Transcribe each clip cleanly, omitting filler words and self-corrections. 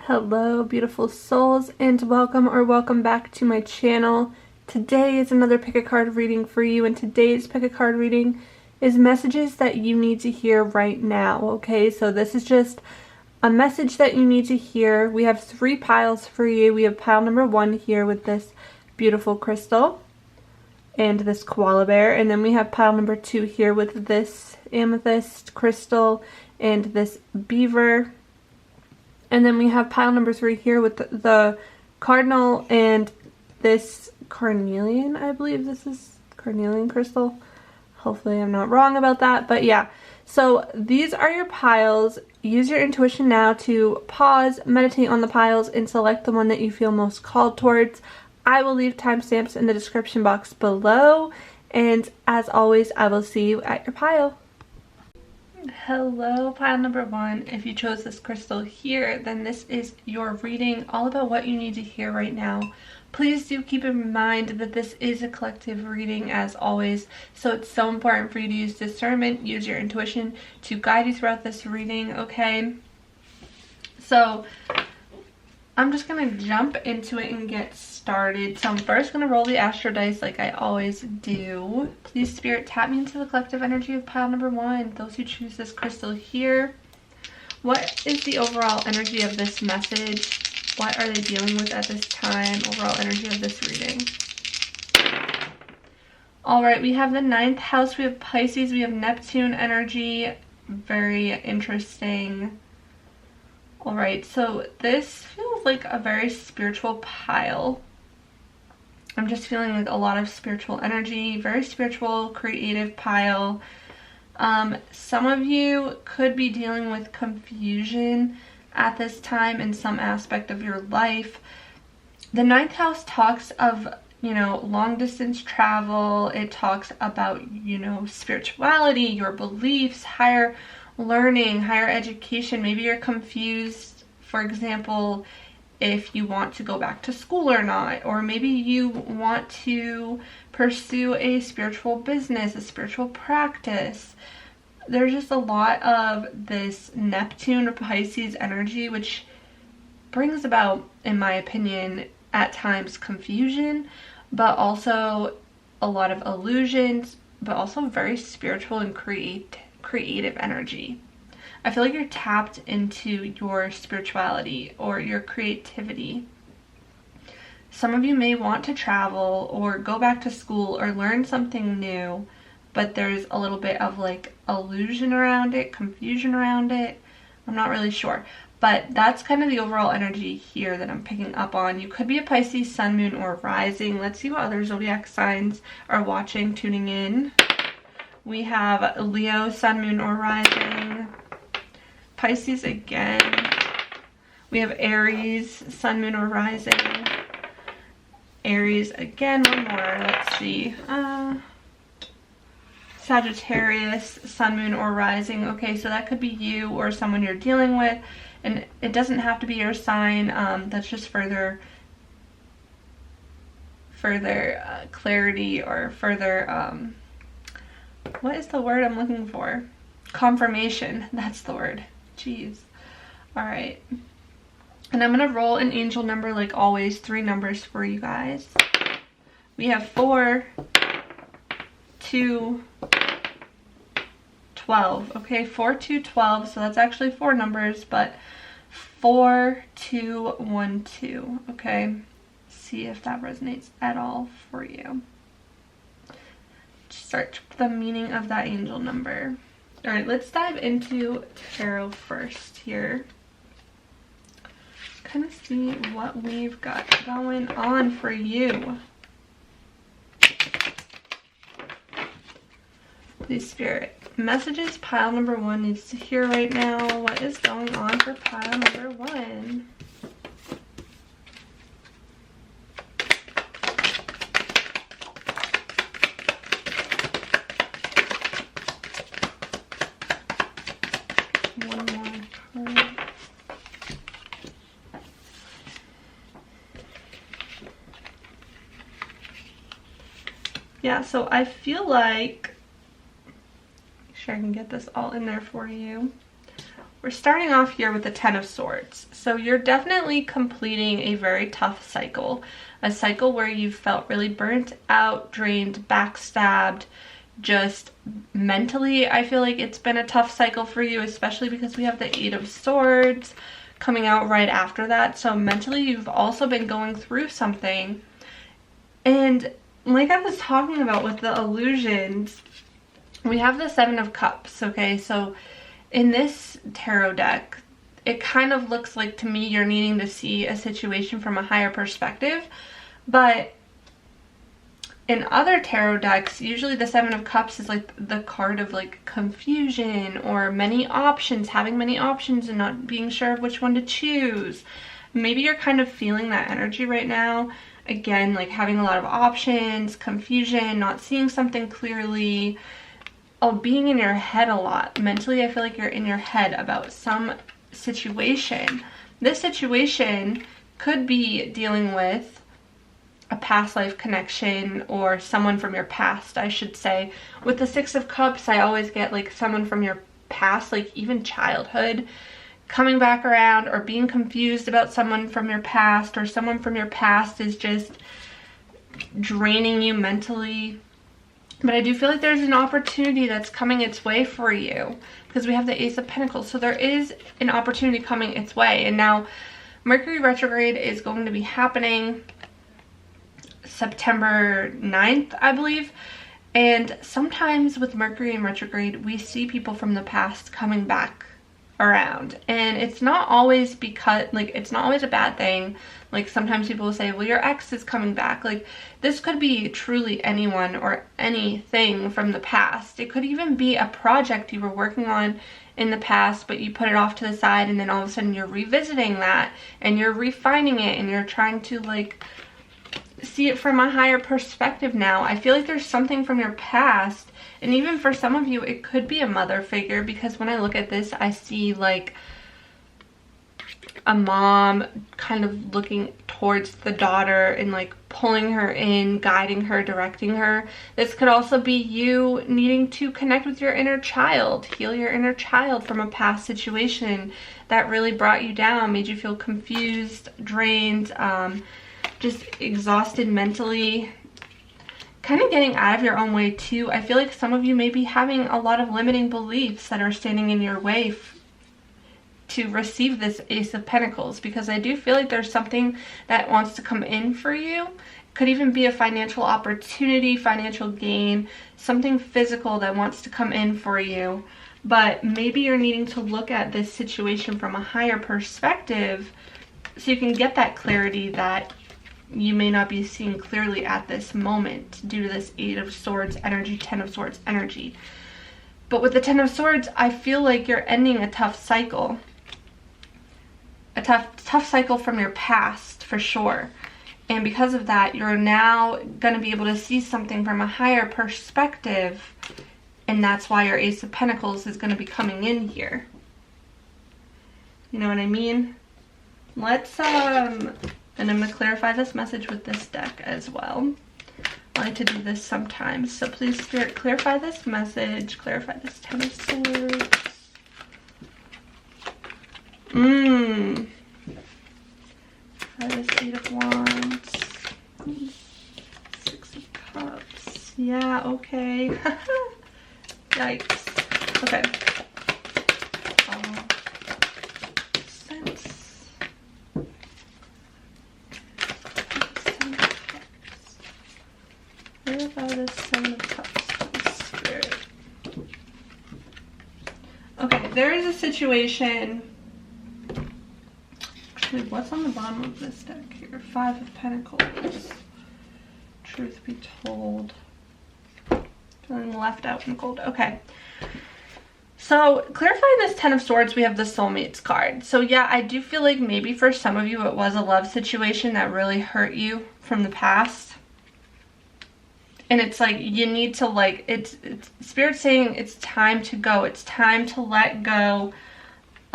Hello beautiful souls, and welcome back to my channel. Today is another pick a card reading for you, and today's pick a card reading is messages that you need to hear right now. Okay, so this is just a message that you need to hear. We have 3 piles for you. We have pile number 1 here with this beautiful crystal and this koala bear, and then we have pile number 2 here with this amethyst crystal and this beaver. And then we have pile number 3 here with the cardinal and this carnelian. I believe this is carnelian crystal. Hopefully I'm not wrong about that. But yeah, so these are your piles. Use your intuition now to pause, meditate on the piles, and select the one that you feel most called towards. I will leave timestamps in the description box below. And as always, I will see you at your pile. Hello pile number 1. If you chose this crystal here, then this is your reading, all about what you need to hear right now. Please do keep in mind that this is a collective reading as always, so it's so important for you to use discernment, use your intuition to guide you throughout this reading, okay? So I'm just going to jump into it and get started. So I'm first going to roll the astro dice like I always do. Please, Spirit, tap me into the collective energy of pile number 1. Those who choose this crystal here. What is the overall energy of this message? What are they dealing with at this time? Overall energy of this reading. Alright, we have the 9th house. We have Pisces. We have Neptune energy. Very interesting. Alright, so this feels like a very spiritual pile. I'm just feeling like a lot of spiritual energy, very spiritual, creative pile. Some of you could be dealing with confusion at this time in some aspect of your life. The 9th house talks of, long distance travel. It talks about, spirituality, your beliefs, higher learning, higher education. Maybe you're confused, for example, if you want to go back to school or not, or maybe you want to pursue a spiritual business, a spiritual practice. There's just a lot of this Neptune or Pisces energy, which brings about, in my opinion, at times confusion, but also a lot of illusions, but also very spiritual and creative energy. I feel like you're tapped into your spirituality or your creativity. Some of you may want to travel or go back to school or learn something new, but there's a little bit of like illusion around it, confusion around it. I'm not really sure, but that's kind of the overall energy here that I'm picking up on. You could be a Pisces, sun, moon, or rising. Let's see what other zodiac signs are watching, tuning in. We have Leo, sun, moon, or rising. Pisces again. We have Aries, sun, moon, or rising. Aries again, one more. Let's see. Sagittarius, sun, moon, or rising. Okay, so that could be you or someone you're dealing with. And it doesn't have to be your sign. That's just further clarity or further... what is the word I'm looking for? Confirmation. That's the word. Jeez. Alright. And I'm going to roll an angel number like always. 3 numbers for you guys. We have 4, 2, 12. Okay, 4, 2, 12. So that's actually 4 numbers, but 4, 2, 1, 2. Okay. See if that resonates at all for you. Search the meaning of that angel number. All right, let's dive into tarot first here. Kind of see what we've got going on for you. Please, Spirit, messages pile number 1 needs to hear right now. What is going on for pile number 1? Yeah, so I feel like, make sure I can get this all in there for you. we're starting off here with the Ten of Swords. So you're definitely completing a very tough cycle. A cycle where you felt really burnt out, drained, backstabbed, just mentally. I feel like it's been a tough cycle for you, especially because we have the Eight of Swords coming out right after that. So mentally, you've also been going through something. And like I was talking about with the illusions, we have the Seven of Cups, okay? So in this tarot deck, it kind of looks like to me you're needing to see a situation from a higher perspective. But in other tarot decks, usually the Seven of Cups is like the card of like confusion or many options, having many options and not being sure of which one to choose. Maybe you're kind of feeling that energy right now. Again, like having a lot of options, confusion, not seeing something clearly. Oh, being in your head a lot. Mentally, I feel like you're in your head about some situation. This situation could be dealing with a past life connection or someone from your past, I should say. With the Six of Cups, I always get like someone from your past, like even childhood, coming back around, or being confused about someone from your past, or someone from your past is just draining you mentally. But I do feel like there's an opportunity that's coming its way for you, because we have the Ace of Pentacles. So there is an opportunity coming its way. And now Mercury retrograde is going to be happening September 9th, I believe. And sometimes with Mercury in retrograde, we see people from the past coming back around. And it's not always because, like, it's not always a bad thing. Like, sometimes people will say, well, your ex is coming back. Like, this could be truly anyone or anything from the past. It could even be a project you were working on in the past, but you put it off to the side, and then all of a sudden you're revisiting that, and you're refining it, and you're trying to, like, see it from a higher perspective now. I feel like there's something from your past, and even for some of you, it could be a mother figure, because when I look at this, I see, like, a mom kind of looking towards the daughter and like pulling her in, guiding her, directing her. This could also be you needing to connect with your inner child, heal your inner child from a past situation that really brought you down, made you feel confused, drained, just exhausted mentally, kind of getting out of your own way too. I feel like some of you may be having a lot of limiting beliefs that are standing in your way to receive this Ace of Pentacles, because I do feel like there's something that wants to come in for you. Could even be a financial opportunity, financial gain, something physical that wants to come in for you. But maybe you're needing to look at this situation from a higher perspective so you can get that clarity that you may not be seeing clearly at this moment due to this Eight of Swords energy, Ten of Swords energy. But with the Ten of Swords, I feel like you're ending a tough cycle. A tough cycle from your past, for sure. And because of that, you're now going to be able to see something from a higher perspective. And that's why your Ace of Pentacles is going to be coming in here. You know what I mean? Let's, and I'm going to clarify this message with this deck as well. I like to do this sometimes. So please, Spirit, clarify this message. Clarify this Ten of Swords. This Eight of Wands. Six of Cups. Yeah, okay. Yikes. Okay. Sense. What about this Seven of Cups, Spirit? Okay, there is a situation. Actually, what's on the bottom of this deck here? Five of Pentacles. Truth be told. Feeling left out in the cold. Okay. So, clarifying this Ten of Swords, we have the Soulmates card. So, yeah, I do feel like maybe for some of you it was a love situation that really hurt you from the past. And it's like, you need to, like, it's Spirit saying it's time to go. It's time to let go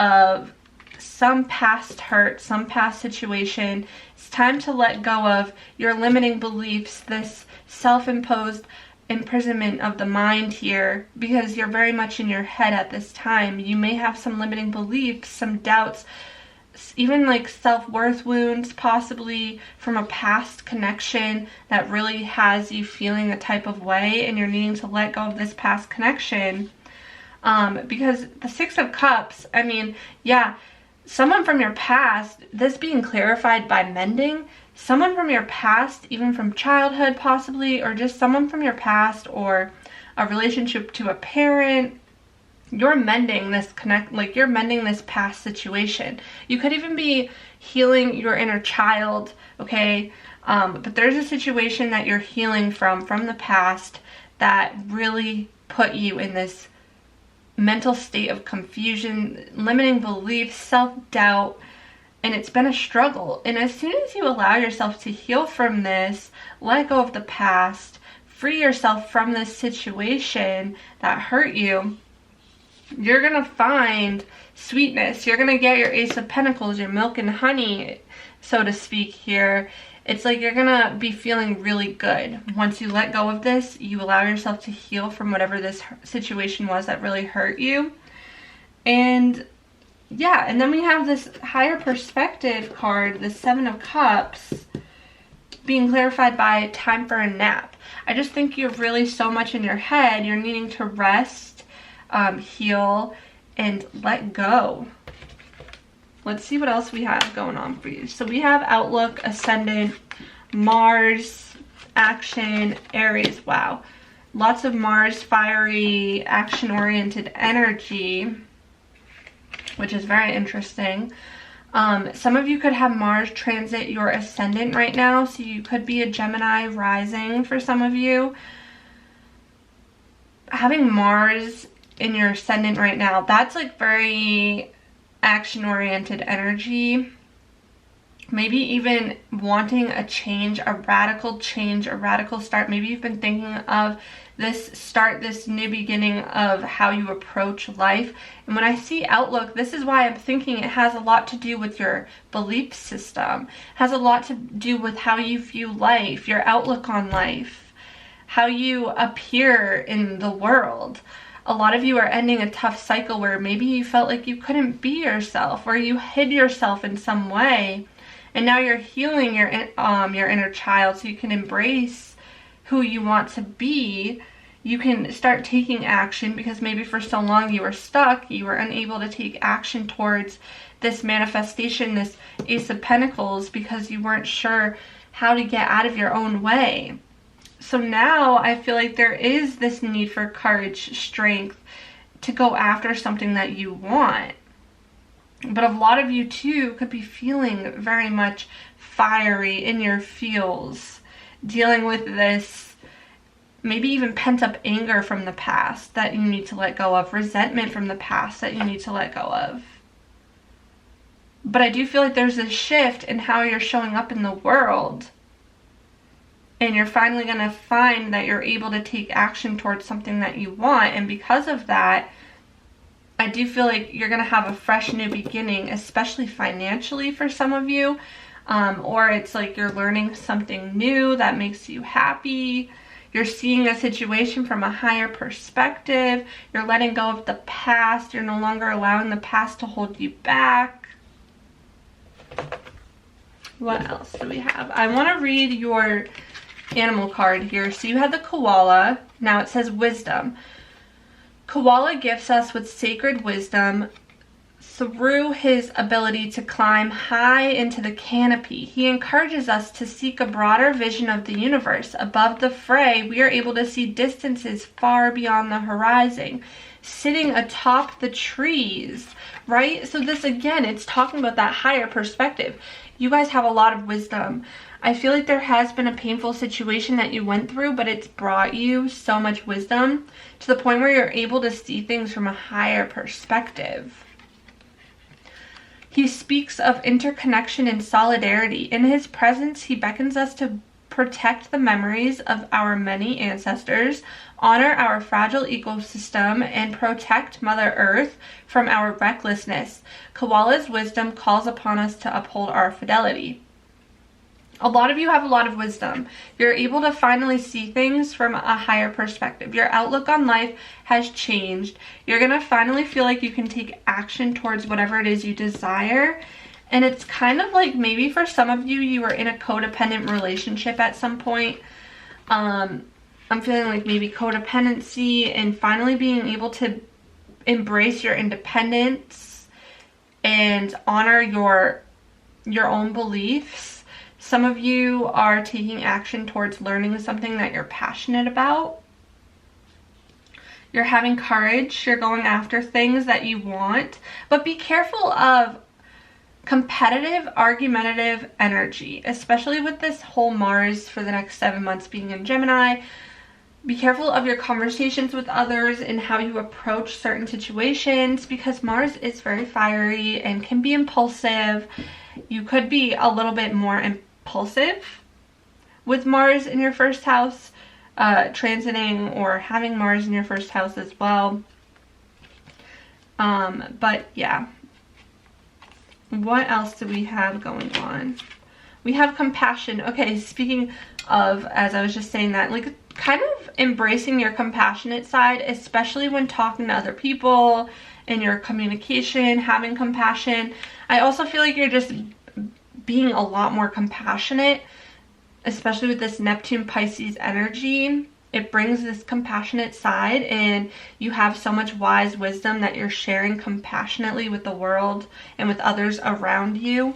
of some past hurt, some past situation. It's time to let go of your limiting beliefs, this self-imposed imprisonment of the mind here, because you're very much in your head at this time. You may have some limiting beliefs, some doubts, even like self-worth wounds, possibly from a past connection that really has you feeling a type of way, and you're needing to let go of this past connection. Because the Six of Cups, I mean, yeah, someone from your past, this being clarified by mending, someone from your past, even from childhood possibly, or just someone from your past, or a relationship to a parent, you're mending this you're mending this past situation. You could even be healing your inner child, okay? But there's a situation that you're healing from the past that really put you in this mental state of confusion, limiting beliefs, self-doubt, and it's been a struggle. And as soon as you allow yourself to heal from this, let go of the past, free yourself from this situation that hurt you, you're gonna find sweetness. You're gonna get your Ace of Pentacles, your milk and honey, so to speak here. It's like you're gonna be feeling really good. Once you let go of this, you allow yourself to heal from whatever this situation was that really hurt you. And yeah, and then we have this higher perspective card, the Seven of Cups, being clarified by time for a nap. I just think you're really so much in your head. You're needing to rest, heal, and let go. Let's see what else we have going on for you. So we have Outlook, Ascendant, Mars, Action, Aries. Wow. Lots of Mars, fiery, action-oriented energy, which is very interesting. Some of you could have Mars transit your Ascendant right now, so you could be a Gemini rising for some of you. Having Mars in your Ascendant right now, that's like very action-oriented energy. Maybe even wanting a change, a radical change, a radical start. Maybe you've been thinking of this start, this new beginning of how you approach life. And when I see Outlook, this is why I'm thinking it has a lot to do with your belief system. It has a lot to do with how you view life, your outlook on life, how you appear in the world. A lot of you are ending a tough cycle where maybe you felt like you couldn't be yourself, or you hid yourself in some way, and now you're healing your inner child so you can embrace who you want to be. You can start taking action, because maybe for so long you were stuck, you were unable to take action towards this manifestation, this Ace of Pentacles, because you weren't sure how to get out of your own way. So now I feel like there is this need for courage, strength to go after something that you want. But a lot of you too could be feeling very much fiery in your feels, dealing with this maybe even pent up anger from the past that you need to let go of, resentment from the past that you need to let go of. But I do feel like there's a shift in how you're showing up in the world. And you're finally going to find that you're able to take action towards something that you want. And because of that, I do feel like you're going to have a fresh new beginning, especially financially for some of you. Or it's like you're learning something new that makes you happy. You're seeing a situation from a higher perspective. You're letting go of the past. You're no longer allowing the past to hold you back. What else do we have? I want to read your animal card here. So you had the koala. Now it says wisdom. Koala gifts us with sacred wisdom through his ability to climb high into the canopy. He encourages us to seek a broader vision of the universe. Above the fray, we are able to see distances far beyond the horizon, sitting atop the trees, right? So this, again, it's talking about that higher perspective. You guys have a lot of wisdom. I feel like there has been a painful situation that you went through, but it's brought you so much wisdom to the point where you're able to see things from a higher perspective. He speaks of interconnection and solidarity. In his presence, he beckons us to protect the memories of our many ancestors, honor our fragile ecosystem, and protect Mother Earth from our recklessness. Koala's wisdom calls upon us to uphold our fidelity. A lot of you have a lot of wisdom. You're able to finally see things from a higher perspective. Your outlook on life has changed. You're going to finally feel like you can take action towards whatever it is you desire. And it's kind of like maybe for some of you, you were in a codependent relationship at some point. I'm feeling like maybe codependency and finally being able to embrace your independence and honor your own beliefs. Some of you are taking action towards learning something that you're passionate about. You're having courage. You're going after things that you want. But be careful of competitive, argumentative energy, especially with this whole Mars for the next 7 months being in Gemini. Be careful of your conversations with others and how you approach certain situations, because Mars is very fiery and can be impulsive. You could be a little bit more impulsive with Mars in your first house, transiting or having Mars in your first house as well. But yeah. What else do we have going on? We have compassion. Okay, speaking of, as I was just saying that, like kind of embracing your compassionate side, especially when talking to other people and your communication, having compassion. I also feel like you're just being a lot more compassionate, especially with this Neptune Pisces energy. It brings this compassionate side, and you have so much wise wisdom that you're sharing compassionately with the world and with others around you.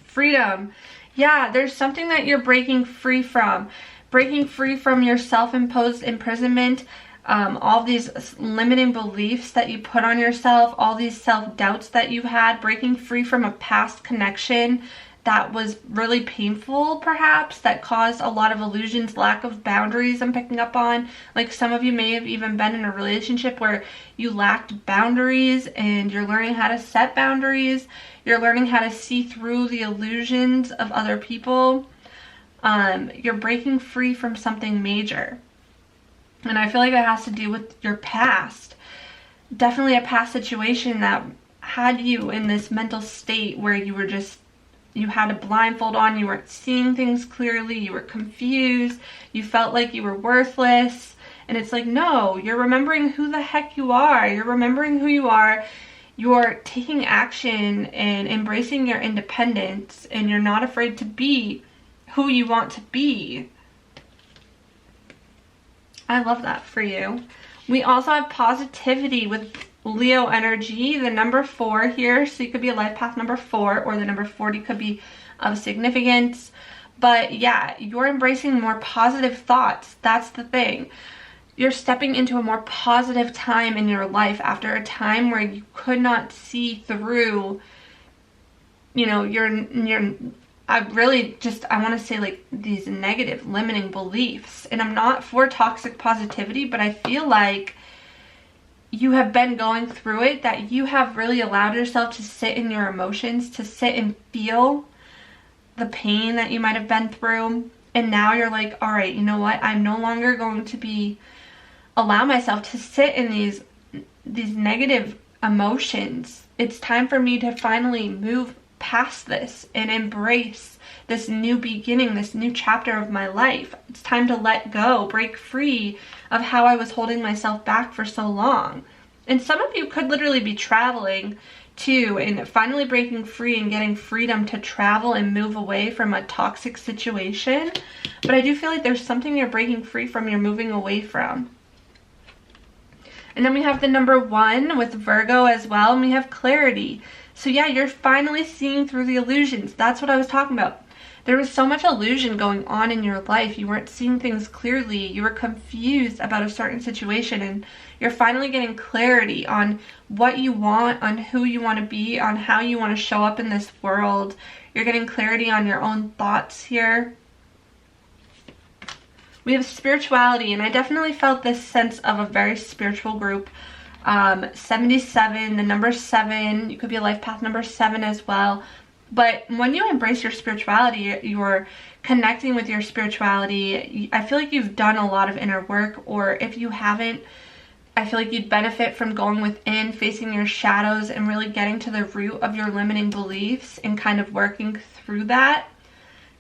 Freedom. Yeah, there's something that you're breaking free from. Breaking free from your self-imposed imprisonment, all these limiting beliefs that you put on yourself, all these self-doubts that you had, breaking free from a past connection that was really painful, perhaps, that caused a lot of illusions, lack of boundaries I'm picking up on. Like some of you may have even been in a relationship where you lacked boundaries, and you're learning how to set boundaries. You're learning how to see through the illusions of other people. You're breaking free from something major. And I feel like it has to do with your past. Definitely a past situation that had you in this mental state where you were just, you had a blindfold on, you weren't seeing things clearly, you were confused, you felt like you were worthless. And it's like, no, you're remembering who the heck you are. You're remembering who you are. You're taking action and embracing your independence, and you're not afraid to be who you want to be. I love that for you. We also have positivity with Leo energy, the number 4 here. So you could be a life path number 4, or the number 40 could be of significance. But yeah, you're embracing more positive thoughts. That's the thing. You're stepping into a more positive time in your life after a time where you could not see through, you know, I want to say like these negative limiting beliefs. And I'm not for toxic positivity, but I feel like you have been going through it, that you have really allowed yourself to sit in your emotions, to sit and feel the pain that you might have been through. And now you're like, all right, you know what? I'm no longer going to allow myself to sit in these negative emotions. It's time for me to finally move past this and embrace this new beginning, this new chapter of my life. It's time to let go, break free of how I was holding myself back for so long. And some of you could literally be traveling too, and finally breaking free and getting freedom to travel and move away from a toxic situation. But I do feel like there's something you're breaking free from, you're moving away from. And then we have the number 1 with Virgo as well, and we have clarity. So yeah, you're finally seeing through the illusions. That's what I was talking about. There was so much illusion going on in your life. You weren't seeing things clearly. You were confused about a certain situation, and you're finally getting clarity on what you want, on who you want to be, on how you want to show up in this world. You're getting clarity on your own thoughts here. We have spirituality, and I definitely felt this sense of a very spiritual group. 77, the number 7, you could be a life path number 7 as well. But when you embrace your spirituality, you're connecting with your spirituality. I feel like you've done a lot of inner work, or if you haven't, I feel like you'd benefit from going within, facing your shadows, and really getting to the root of your limiting beliefs and kind of working through that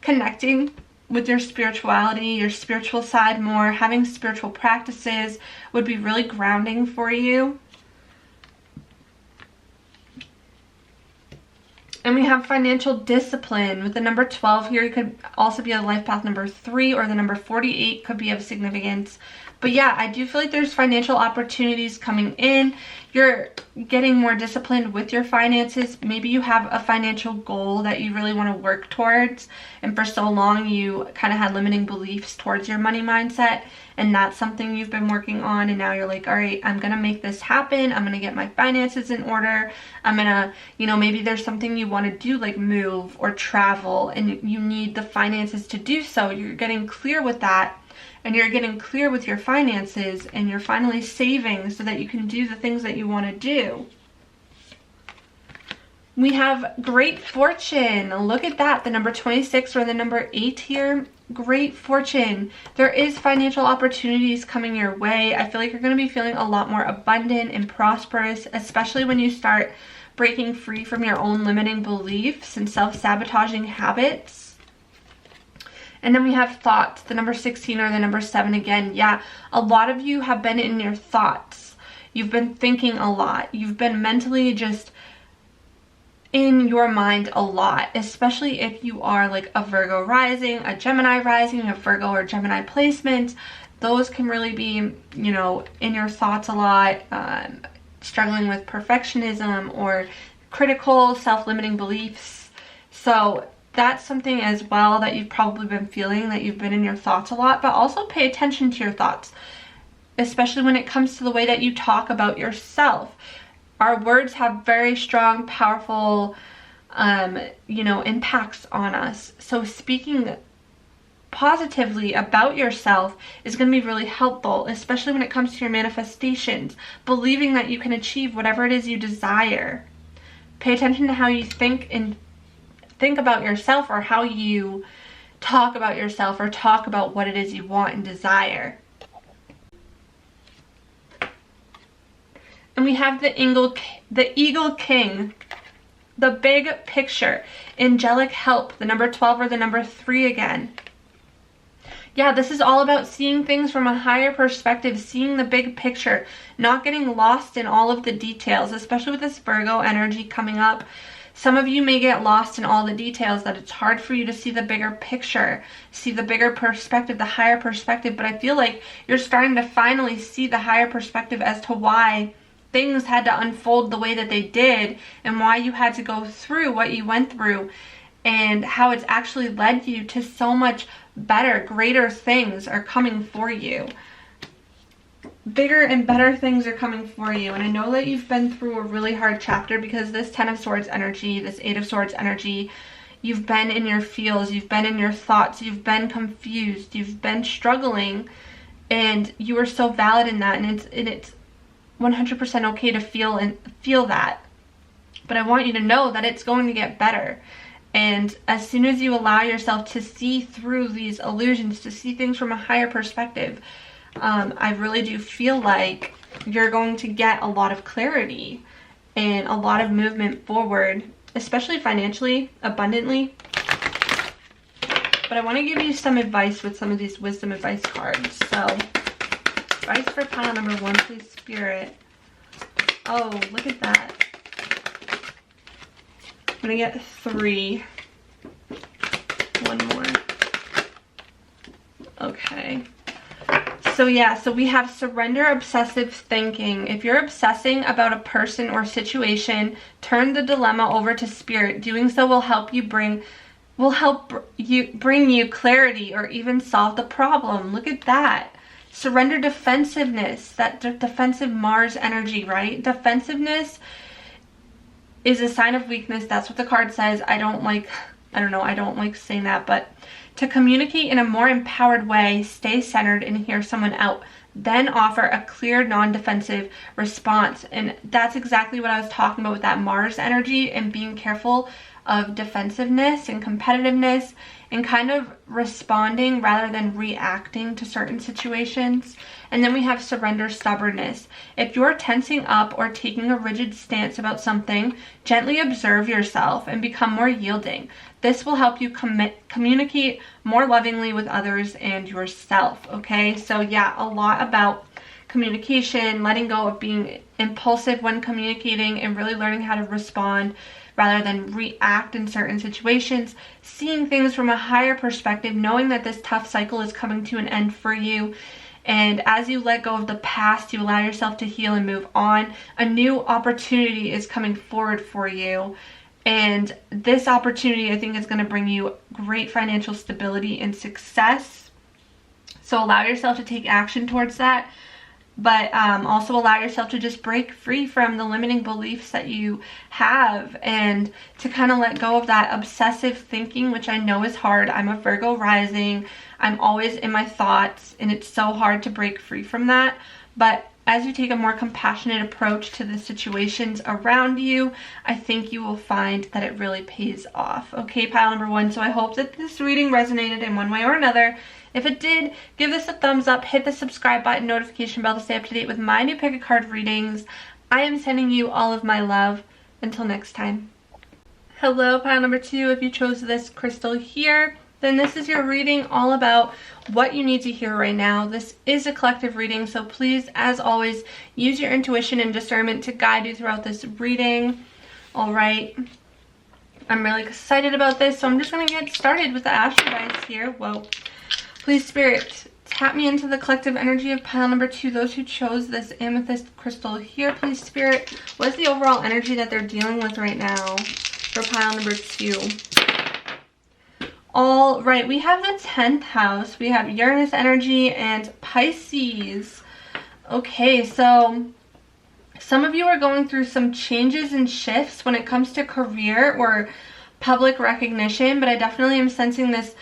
connecting with your spirituality, your spiritual side more, having spiritual practices would be really grounding for you. And we have financial discipline with the number 12 here. It could also be a life path number 3, or the number 48 could be of significance. But yeah, I do feel like there's financial opportunities coming in. You're getting more disciplined with your finances. Maybe you have a financial goal that you really want to work towards, and for so long you kind of had limiting beliefs towards your money mindset, and that's something you've been working on, and now you're like, all right, I'm gonna make this happen. I'm gonna get my finances in order. I'm gonna, you know, maybe there's something you want to do, like move or travel, and you need the finances to do so. You're getting clear with that, and you're getting clear with your finances, and you're finally saving so that you can do the things that you want to do. We have great fortune. Look at that, the number 26 or the number 8 here. Great fortune. There is financial opportunities coming your way. I feel like you're going to be feeling a lot more abundant and prosperous, especially when you start breaking free from your own limiting beliefs and self-sabotaging habits. And then we have thoughts, the number 16 or the number 7 again. Yeah, a lot of you have been in your thoughts. You've been thinking a lot. You've been mentally just in your mind a lot, especially if you are like a Virgo rising, a Gemini rising, a Virgo or Gemini placement. Those can really be, you know, in your thoughts a lot, struggling with perfectionism or critical self-limiting beliefs. So that's something as well that you've probably been feeling, that you've been in your thoughts a lot. But also pay attention to your thoughts, especially when it comes to the way that you talk about yourself. Our words have very strong, powerful, you know, impacts on us. So speaking positively about yourself is going to be really helpful, especially when it comes to your manifestations, believing that you can achieve whatever it is you desire. Pay attention to how you think about yourself, or how you talk about yourself, or talk about what it is you want and desire. And we have the Eagle King, the big picture, angelic help, the number 12 or the number 3 again. Yeah, this is all about seeing things from a higher perspective, seeing the big picture, not getting lost in all of the details, especially with this Virgo energy coming up. Some of you may get lost in all the details, that it's hard for you to see the bigger picture, see the bigger perspective, the higher perspective. But I feel like you're starting to finally see the higher perspective as to why things had to unfold the way that they did, and why you had to go through what you went through, and how it's actually led you to so much better, greater things are coming for you. Bigger and better things are coming for you. And I know that you've been through a really hard chapter, because this 10 of Swords energy, this 8 of Swords energy, you've been in your feels, you've been in your thoughts, you've been confused, you've been struggling, and you are so valid in that, and it's 100% okay to feel that. But I want you to know that it's going to get better. And as soon as you allow yourself to see through these illusions, to see things from a higher perspective, I really do feel like you're going to get a lot of clarity and a lot of movement forward, especially financially, abundantly. But I want to give you some advice with some of these wisdom advice cards. So, advice for pile number 1, please, Spirit. Oh, look at that. I'm gonna get 3. One more. Okay. So yeah, so we have surrender obsessive thinking. If you're obsessing about a person or situation, turn the dilemma over to Spirit. Doing so will help bring you clarity, or even solve the problem. Look at that. Surrender defensiveness, that defensive Mars energy, right? Defensiveness is a sign of weakness. That's what the card says. I don't like saying that, but to communicate in a more empowered way, stay centered and hear someone out. Then offer a clear, non-defensive response. And that's exactly what I was talking about with that Mars energy, and being careful of defensiveness and competitiveness and kind of responding rather than reacting to certain situations. And then we have surrender stubbornness. If you're tensing up or taking a rigid stance about something, gently observe yourself and become more yielding. This will help you communicate more lovingly with others and yourself, okay? So yeah, a lot about communication, letting go of being impulsive when communicating, and really learning how to respond rather than react in certain situations, seeing things from a higher perspective, knowing that this tough cycle is coming to an end for you. And as you let go of the past, you allow yourself to heal and move on. A new opportunity is coming forward for you. And this opportunity, I think, is going to bring you great financial stability and success. So allow yourself to take action towards that. But also allow yourself to just break free from the limiting beliefs that you have, and to kind of let go of that obsessive thinking, which I know is hard. I'm a Virgo rising. I'm always in my thoughts, and it's so hard to break free from that. But as you take a more compassionate approach to the situations around you, I think you will find that it really pays off. Okay, pile number 1. So I hope that this reading resonated in one way or another. If it did, give this a thumbs up, hit the subscribe button, notification bell to stay up to date with my new pick a card readings. I am sending you all of my love. Until next time. Hello, pile number 2. If you chose this crystal here, then this is your reading all about what you need to hear right now. This is a collective reading, so please, as always, use your intuition and discernment to guide you throughout this reading. All right. I'm really excited about this, so I'm just going to get started with the astro dice here. Whoa. Please, Spirit, tap me into the collective energy of pile number 2. Those who chose this amethyst crystal here, please, Spirit, what is the overall energy that they're dealing with right now for pile number 2? All right, we have the 10th house. We have Uranus energy and Pisces. Okay, so some of you are going through some changes and shifts when it comes to career or public recognition, but I definitely am sensing this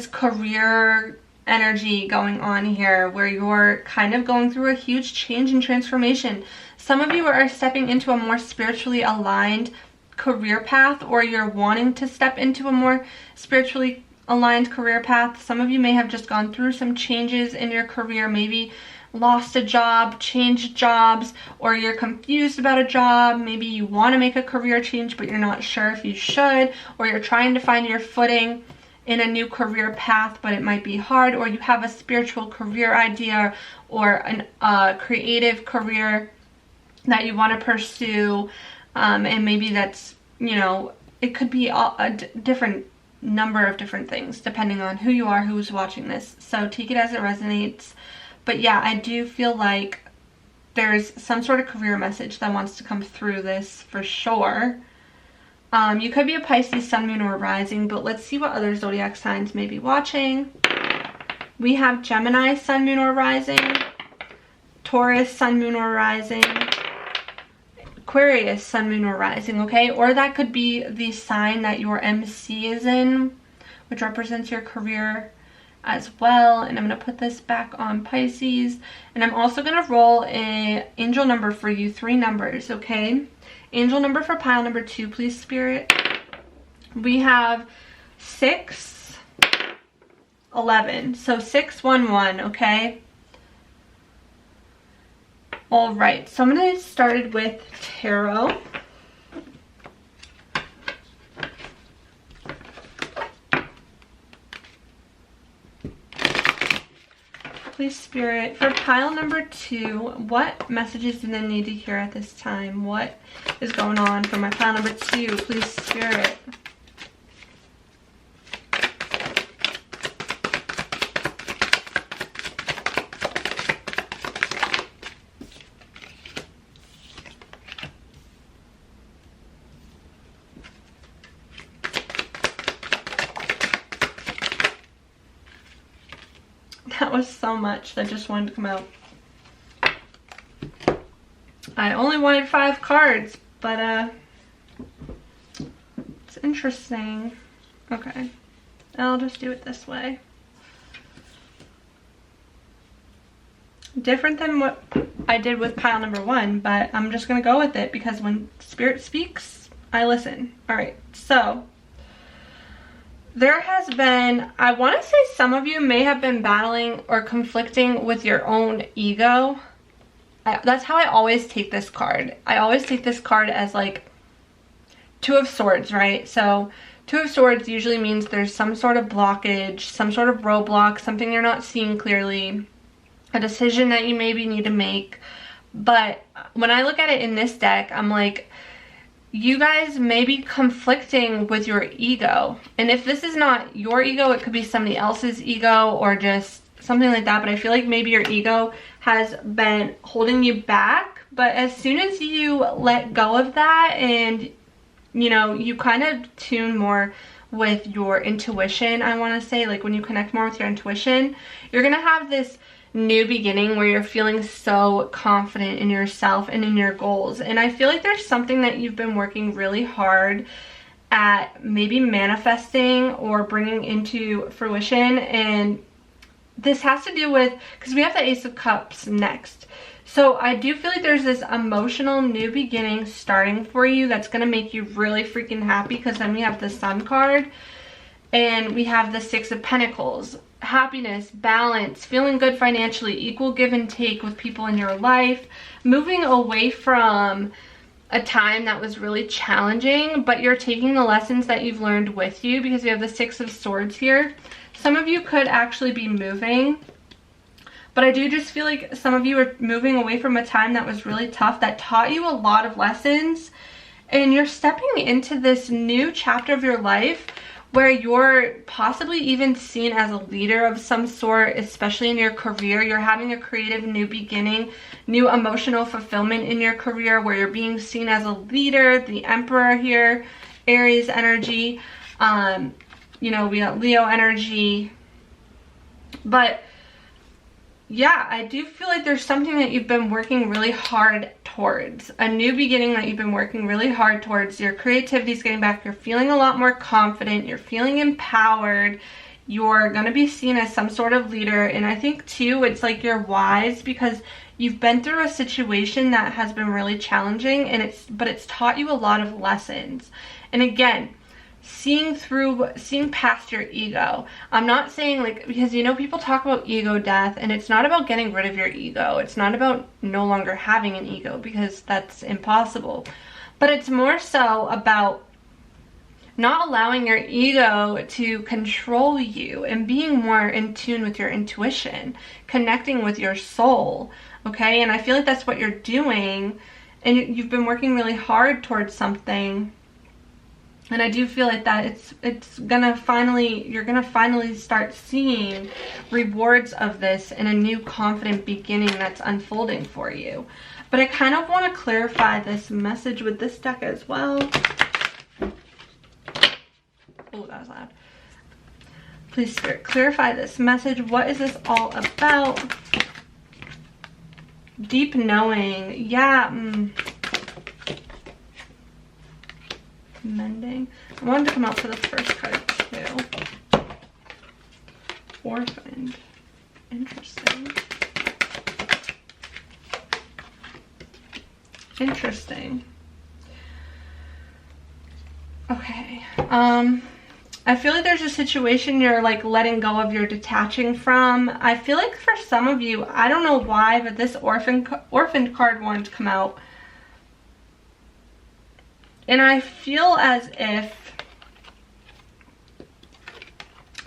career energy going on here where you're kind of going through a huge change and transformation. Some of you are stepping into a more spiritually aligned career path, or you're wanting to step into a more spiritually aligned career path. Some of you may have just gone through some changes in your career, maybe lost a job, changed jobs, or you're confused about a job. Maybe you want to make a career change but you're not sure if you should, or you're trying to find your footing in a new career path, but it might be hard, or you have a spiritual career idea or a creative career that you want to pursue, and maybe that's, you know, it could be a different number of different things depending on who you are, who's watching this. So take it as it resonates. But yeah, I do feel like there's some sort of career message that wants to come through this for sure. You could be a Pisces, Sun, Moon, or Rising, but let's see what other zodiac signs may be watching. We have Gemini, Sun, Moon, or Rising, Taurus, Sun, Moon, or Rising, Aquarius, Sun, Moon, or Rising, okay? Or that could be the sign that your MC is in, which represents your career as well. And I'm going to put this back on Pisces. And I'm also going to roll an angel number for you, 3 numbers, okay? Angel number for pile number 2, please, Spirit. We have 6, 11. So 611, okay? All right, so I'm going to get started with tarot. Please, Spirit, for pile number 2, what messages do they need to hear at this time? What is going on for my pile number 2? Please, Spirit. That was so much that just wanted to come out. I only wanted 5 cards, but it's interesting. Okay, I'll just do it this way. Different than what I did with pile number 1, but I'm just gonna go with it because when Spirit speaks, I listen. All right, so there has been, I want to say some of you may have been battling or conflicting with your own ego. That's how I always take this card. I always take this card as like Two of Swords, right? So Two of Swords usually means there's some sort of blockage, some sort of roadblock, something you're not seeing clearly, a decision that you maybe need to make. But when I look at it in this deck, I'm like, you guys may be conflicting with your ego. And if this is not your ego, it could be somebody else's ego or just something like that. But I feel like maybe your ego has been holding you back. But as soon as you let go of that and, you know, you kind of tune more with your intuition, I want to say, like when you connect more with your intuition, you're going to have this new beginning where you're feeling so confident in yourself and in your goals. And I feel like there's something that you've been working really hard at maybe manifesting or bringing into fruition, and this has to do with, because we have the Ace of Cups next, so I do feel like there's this emotional new beginning starting for you that's going to make you really freaking happy, because then we have the Sun card and we have the Six of Pentacles. Happiness, balance, feeling good financially, equal give and take with people in your life, moving away from a time that was really challenging, but you're taking the lessons that you've learned with you, because we have the Six of Swords here. Some of you could actually be moving, but I do just feel like some of you are moving away from a time that was really tough, that taught you a lot of lessons, and you're stepping into this new chapter of your life where you're possibly even seen as a leader of some sort, especially in your career. You're having a creative new beginning, new emotional fulfillment in your career, where you're being seen as a leader. The Emperor here, Aries energy, you know, we got Leo energy. But yeah, I do feel like there's something that you've been working really hard towards. A new beginning that you've been working really hard towards. Your creativity is getting back. You're feeling a lot more confident. You're feeling empowered. You're going to be seen as some sort of leader. And I think too, it's like you're wise, because you've been through a situation that has been really challenging, and it's taught you a lot of lessons. And again, seeing past your ego. I'm not saying, like, because you know people talk about ego death, and it's not about getting rid of your ego. It's not about no longer having an ego, because that's impossible. But it's more so about not allowing your ego to control you and being more in tune with your intuition, connecting with your soul, okay? And I feel like that's what you're doing, and you've been working really hard towards something. And I do feel like that it's gonna finally, you're gonna finally start seeing rewards of this in a new confident beginning that's unfolding for you. But I kind of want to clarify this message with this deck as well. Oh, that was loud. Please, Spirit, clarify this message. What is this all about? Deep knowing. Yeah. Mending. I wanted to come out for the first card too. Orphaned. Interesting. Interesting. Okay. I feel like there's a situation you're like letting go of, you're detaching from. I feel like for some of you, I don't know why, but this orphaned card wanted to come out. And I feel as if,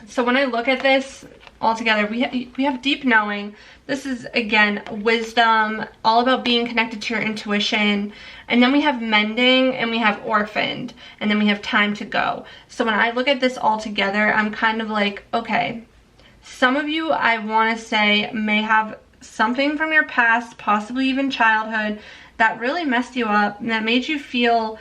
so when I look at this all together, we have deep knowing. This is, again, wisdom, all about being connected to your intuition. And then we have mending, and we have orphaned, and then we have time to go. So when I look at this all together, I'm kind of like, okay, some of you, I want to say, may have something from your past, possibly even childhood, that really messed you up and that made you feel,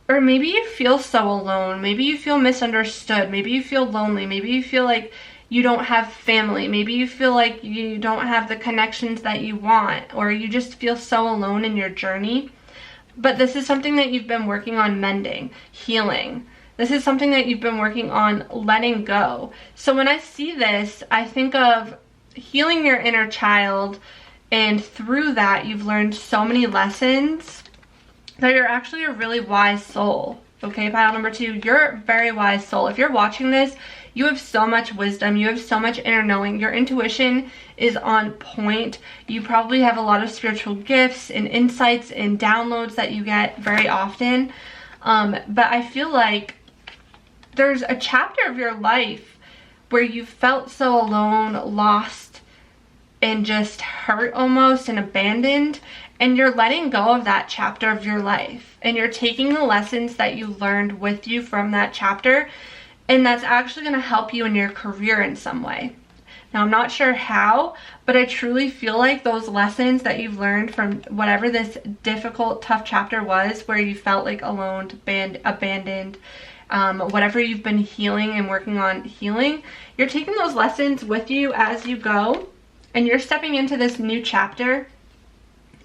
or maybe you feel so alone, maybe you feel misunderstood, maybe you feel lonely, maybe you feel like you don't have family, maybe you feel like you don't have the connections that you want, or you just feel so alone in your journey. But this is something that you've been working on mending, healing. This is something that you've been working on letting go. So when I see this, I think of healing your inner child, and through that you've learned so many lessons. that you're actually a really wise soul. Okay, pile number 2, you're a very wise soul. If you're watching this, you have so much wisdom. You have so much inner knowing. Your intuition is on point. You probably have a lot of spiritual gifts and insights and downloads that you get very often. But I feel like there's a chapter of your life where you felt so alone, lost, and just hurt almost and abandoned. And you're letting go of that chapter of your life. And you're taking the lessons that you learned with you from that chapter. And that's actually going to help you in your career in some way. Now, I'm not sure how, but I truly feel like those lessons that you've learned from whatever this difficult, tough chapter was, where you felt like alone, abandoned, whatever you've been healing and working on healing, you're taking those lessons with you as you go. And you're stepping into this new chapter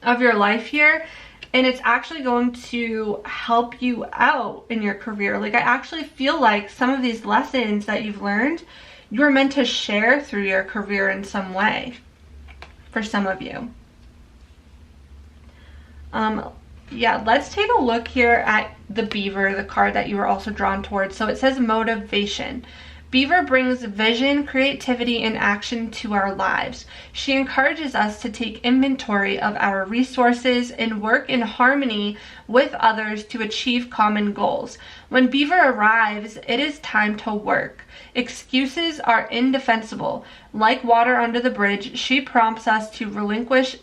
of your life here, and it's actually going to help you out in your career. Like, I actually feel like some of these lessons that you've learned, you're meant to share through your career in some way for some of you. Yeah, let's take a look here at the Beaver, the card that you were also drawn towards. So it says motivation. Beaver brings vision, creativity, and action to our lives. She encourages us to take inventory of our resources and work in harmony with others to achieve common goals. When Beaver arrives, it is time to work. Excuses are indefensible. Like water under the bridge, she prompts us to relinquish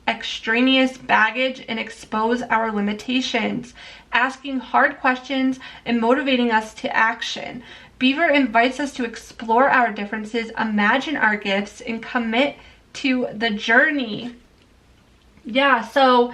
extraneous baggage and expose our limitations, asking hard questions and motivating us to action. Beaver invites us to explore our differences, imagine our gifts, and commit to the journey. Yeah, so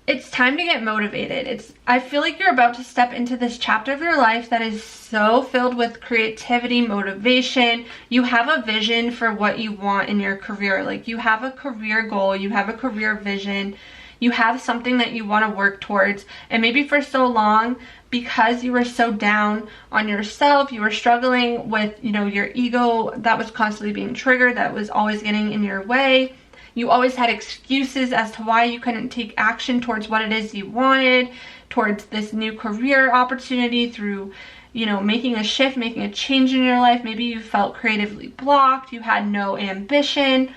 it's time to get motivated. I feel like you're about to step into this chapter of your life that is so filled with creativity, motivation. You have a vision for what you want in your career. Like, you have a career goal, you have a career vision, you have something that you want to work towards. And maybe for so long, because you were so down on yourself, you were struggling with, your ego that was constantly being triggered, that was always getting in your way. You always had excuses as to why you couldn't take action towards what it is you wanted, towards this new career opportunity through, making a shift, making a change in your life. Maybe you felt creatively blocked, you had no ambition.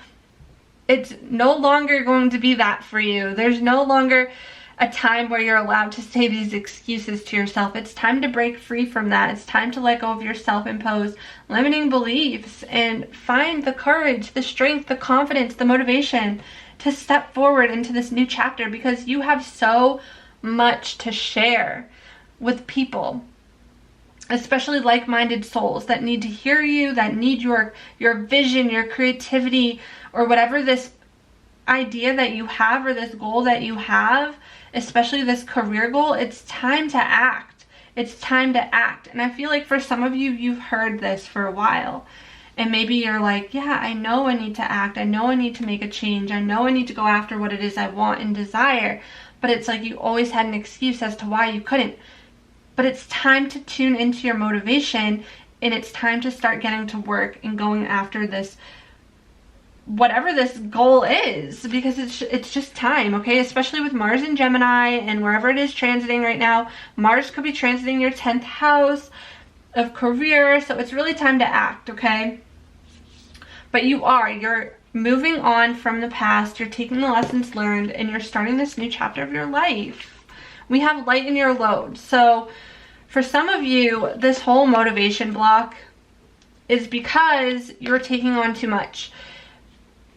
It's no longer going to be that for you. There's no longer a time where you're allowed to say these excuses to yourself. It's time to break free from that. It's time to let go of your self-imposed limiting beliefs and find the courage, the strength, the confidence, the motivation to step forward into this new chapter, because you have so much to share with people, especially like-minded souls that need to hear you, that need your vision, your creativity, or whatever this idea that you have or this goal that you have, especially this career goal. It's time to act. It's time to act. And I feel like for some of you, you've heard this for a while. And maybe you're like, yeah, I know I need to act. I know I need to make a change. I know I need to go after what it is I want and desire. But it's like you always had an excuse as to why you couldn't. But it's time to tune into your motivation, and it's time to start getting to work and going after this, whatever this goal is, because it's just time, okay? Especially with Mars in Gemini and wherever it is transiting right now. Mars could be transiting your 10th house of career, so it's really time to act, okay? But you're moving on from the past, you're taking the lessons learned, and you're starting this new chapter of your life. We have light in your load. So for some of you, this whole motivation block is because you're taking on too much.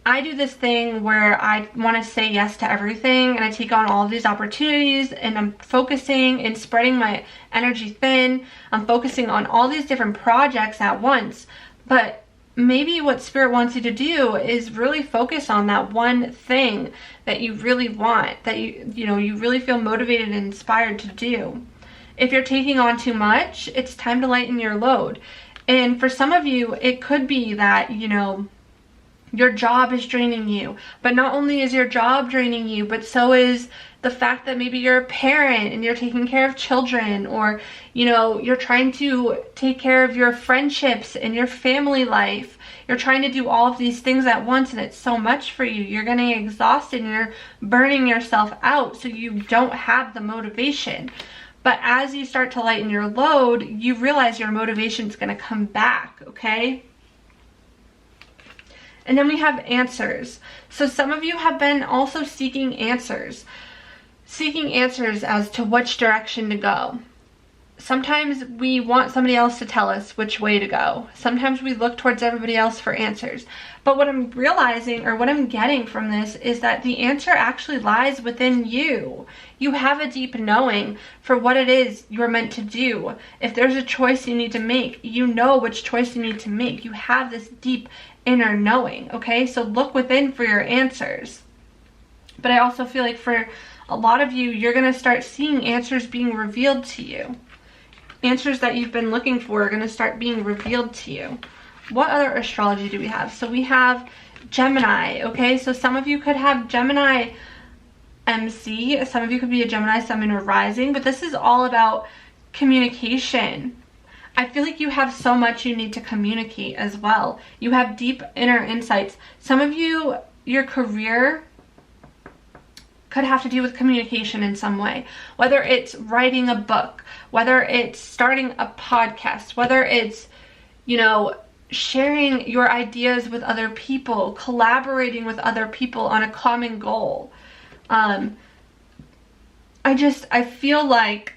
I do this thing where I want to say yes to everything, and I take on all of these opportunities, and I'm focusing and spreading my energy thin. I'm focusing on all these different projects at once. But maybe what Spirit wants you to do is really focus on that one thing that you really want, that you really feel motivated and inspired to do. If you're taking on too much, it's time to lighten your load. And for some of you, it could be that, Your job is draining you. But not only is your job draining you, but so is the fact that maybe you're a parent and you're taking care of children, or, you know, you're trying to take care of your friendships and your family life. You're trying to do all of these things at once, and it's so much for you. You're getting exhausted and you're burning yourself out, so you don't have the motivation. But as you start to lighten your load, you realize your motivation is going to come back, okay? And then we have answers. So some of you have been also seeking answers as to which direction to go. Sometimes we want somebody else to tell us which way to go. Sometimes we look towards everybody else for answers. But what I'm realizing, or what I'm getting from this, is that the answer actually lies within you. You have a deep knowing for what it is you're meant to do. If there's a choice you need to make, you know which choice you need to make. You have this deep inner knowing, okay? So look within for your answers. But I also feel like for a lot of you, you're going to start seeing answers being revealed to you. Answers that you've been looking for are going to start being revealed to you. What other astrology do we have? So we have Gemini, okay? So some of you could have Gemini MC. Some of you could be a Gemini Sun or Rising. But this is all about communication. I feel like you have so much you need to communicate as well. You have deep inner insights. Some of you, your career could have to do with communication in some way, whether it's writing a book, whether it's starting a podcast, whether it's, you know, sharing your ideas with other people, collaborating with other people on a common goal. I feel like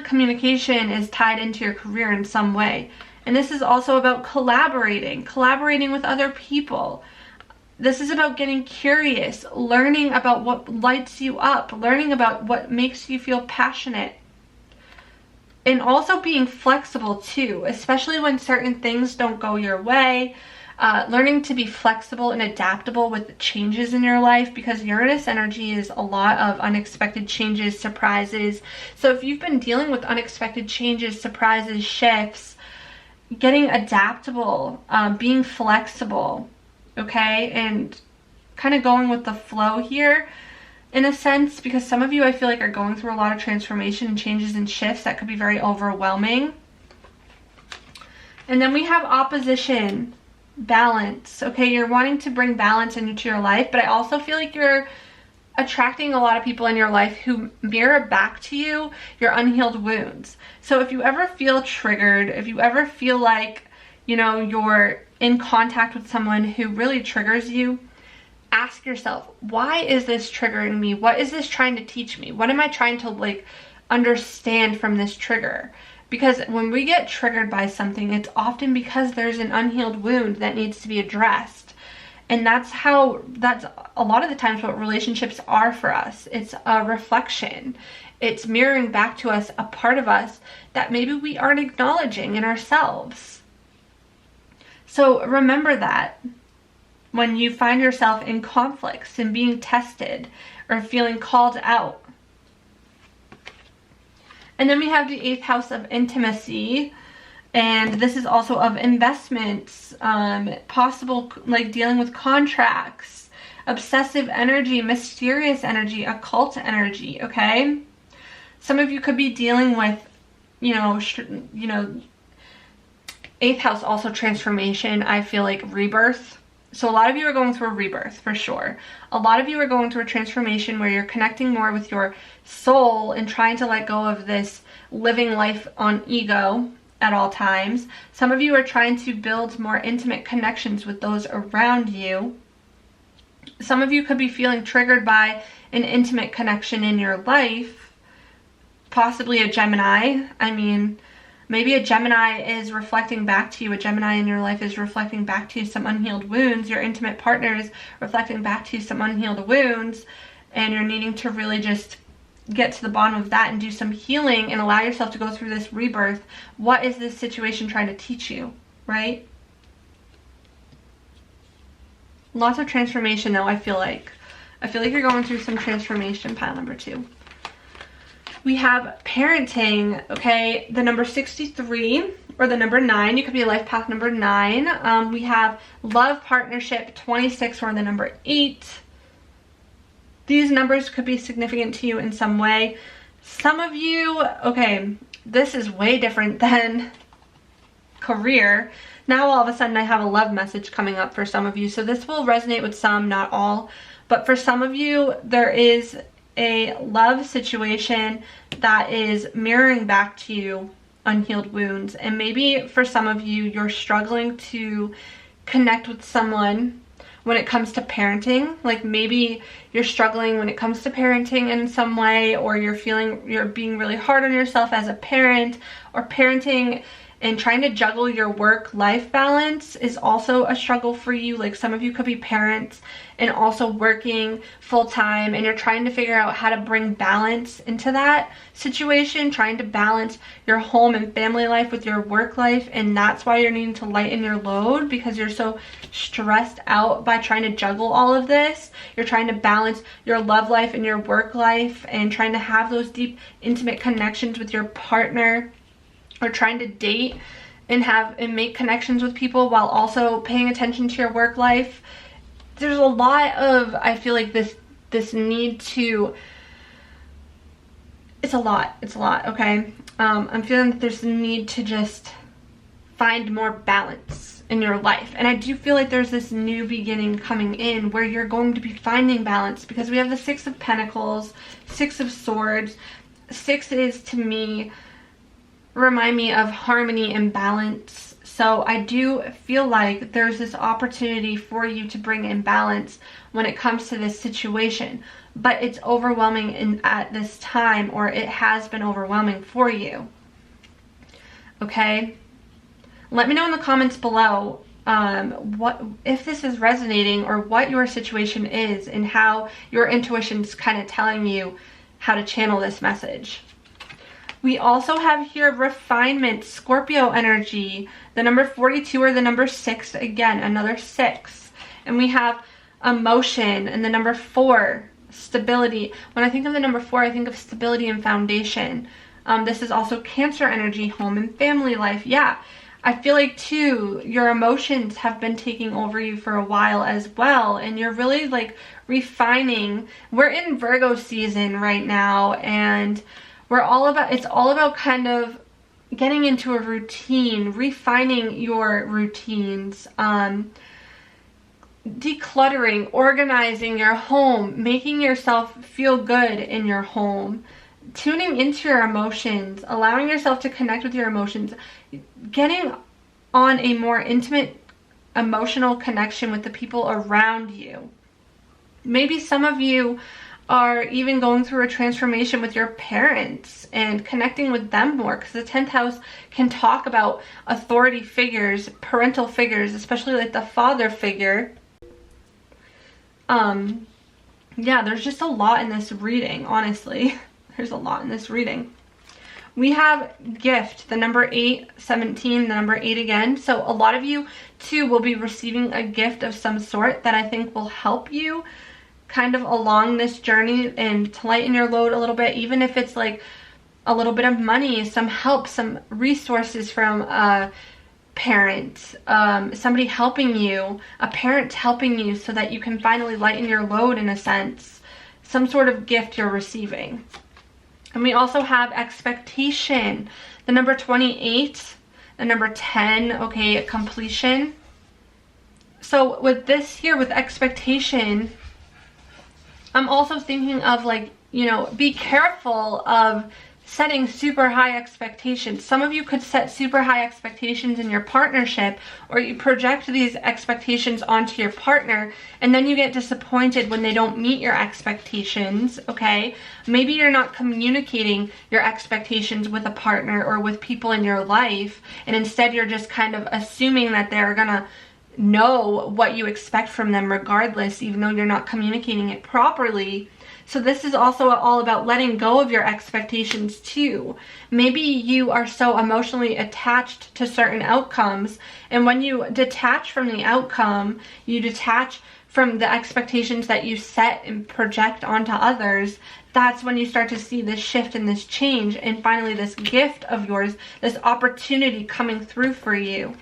communication is tied into your career in some way. And this is also about collaborating with other people. This is about getting curious, learning about what lights you up, learning about what makes you feel passionate. And also being flexible too, especially when certain things don't go your way. Learning to be flexible and adaptable with the changes in your life, because Uranus energy is a lot of unexpected changes, surprises. So if you've been dealing with unexpected changes, surprises, shifts, getting adaptable, being flexible, okay, and kind of going with the flow here in a sense, because some of you I feel like are going through a lot of transformation and changes and shifts that could be very overwhelming. And then we have opposition, balance, okay? You're wanting to bring balance into your life, but I also feel like you're attracting a lot of people in your life who mirror back to you your unhealed wounds. So if you ever feel triggered, if you ever feel like, you know, you're in contact with someone who really triggers you, ask yourself, why is this triggering me? What is this trying to teach me? What am I trying to like understand from this trigger? Because when we get triggered by something, it's often because there's an unhealed wound that needs to be addressed. And that's a lot of the times what relationships are for us. It's a reflection. It's mirroring back to us a part of us that maybe we aren't acknowledging in ourselves. So remember that when you find yourself in conflicts and being tested or feeling called out. And then we have the 8th house of intimacy, and this is also of investments, possible like dealing with contracts, obsessive energy, mysterious energy, occult energy, okay? Some of you could be dealing with, you know, 8th house also transformation. I feel like rebirth. So a lot of you are going through a rebirth for sure. A lot of you are going through a transformation where you're connecting more with your soul and trying to let go of this living life on ego at all times. Some of you are trying to build more intimate connections with those around you. Some of you could be feeling triggered by an intimate connection in your life, possibly a Gemini. I mean, maybe a Gemini is reflecting back to you. A Gemini in your life is reflecting back to you some unhealed wounds. Your intimate partner is reflecting back to you some unhealed wounds. And you're needing to really just get to the bottom of that and do some healing and allow yourself to go through this rebirth. What is this situation trying to teach you, right? Lots of transformation though, I feel like. I feel like you're going through some transformation, pile number 2. We have parenting, okay, the number 63 or the number 9. You could be a life path number 9. We have love partnership 26 or the number 8. These numbers could be significant to you in some way. Some of you, okay, this is way different than career. Now all of a sudden I have a love message coming up for some of you. So this will resonate with some, not all. But for some of you, there is a love situation that is mirroring back to you unhealed wounds. And maybe for some of you, you're struggling to connect with someone when it comes to parenting. Like maybe you're struggling when it comes to parenting in some way, or you're being really hard on yourself as a parent, or parenting and trying to juggle your work-life balance is also a struggle for you. Like some of you could be parents and also working full-time, and you're trying to figure out how to bring balance into that situation, trying to balance your home and family life with your work life, and that's why you're needing to lighten your load, because you're so stressed out by trying to juggle all of this. You're trying to balance your love life and your work life, and trying to have those deep, intimate connections with your partner, or trying to date and make connections with people while also paying attention to your work life. There's a lot of, I feel like this need to, it's a lot, okay? I'm feeling that there's a need to just find more balance in your life. And I do feel like there's this new beginning coming in where you're going to be finding balance, because we have the 6 of Pentacles, 6 of Swords. 6 is, to me, remind me of harmony and balance. So I do feel like there's this opportunity for you to bring in balance when it comes to this situation, but it's overwhelming at this time, or it has been overwhelming for you. Okay, let me know in the comments below what, if this is resonating, or what your situation is and how your intuition's kind of telling you how to channel this message. We also have here refinement, Scorpio energy, the number 42 or the number 6, again, another 6. And we have emotion and the number 4, stability. When I think of the number 4, I think of stability and foundation. This is also Cancer energy, home and family life. Yeah, I feel like too, your emotions have been taking over you for a while as well. And you're really like refining. We're in Virgo season right now, and it's all about kind of getting into a routine, refining your routines, decluttering, organizing your home, making yourself feel good in your home, tuning into your emotions, allowing yourself to connect with your emotions, getting on a more intimate emotional connection with the people around you. Maybe some of you are even going through a transformation with your parents and connecting with them more, because the 10th house can talk about authority figures, parental figures, especially like the father figure. Yeah, there's just a lot in this reading, honestly. There's a lot in this reading. We have gift, the number 8, 17, the number 8 again. So a lot of you too will be receiving a gift of some sort that I think will help you kind of along this journey and to lighten your load a little bit, even if it's like a little bit of money, some help, some resources from a parent, somebody helping you, a parent helping you so that you can finally lighten your load in a sense, some sort of gift you're receiving. And we also have expectation, the number 28, the number 10, okay, completion. So with this here, with expectation, I'm also thinking of like, you know, be careful of setting super high expectations. Some of you could set super high expectations in your partnership, or you project these expectations onto your partner, and then you get disappointed when they don't meet your expectations, okay? Maybe you're not communicating your expectations with a partner or with people in your life, and instead you're just kind of assuming that they're gonna know what you expect from them regardless, even though you're not communicating it properly. So this is also all about letting go of your expectations too. Maybe you are so emotionally attached to certain outcomes, and when you detach from the outcome, you detach from the expectations that you set and project onto others, that's when you start to see this shift and this change, and finally this gift of yours, this opportunity coming through for you.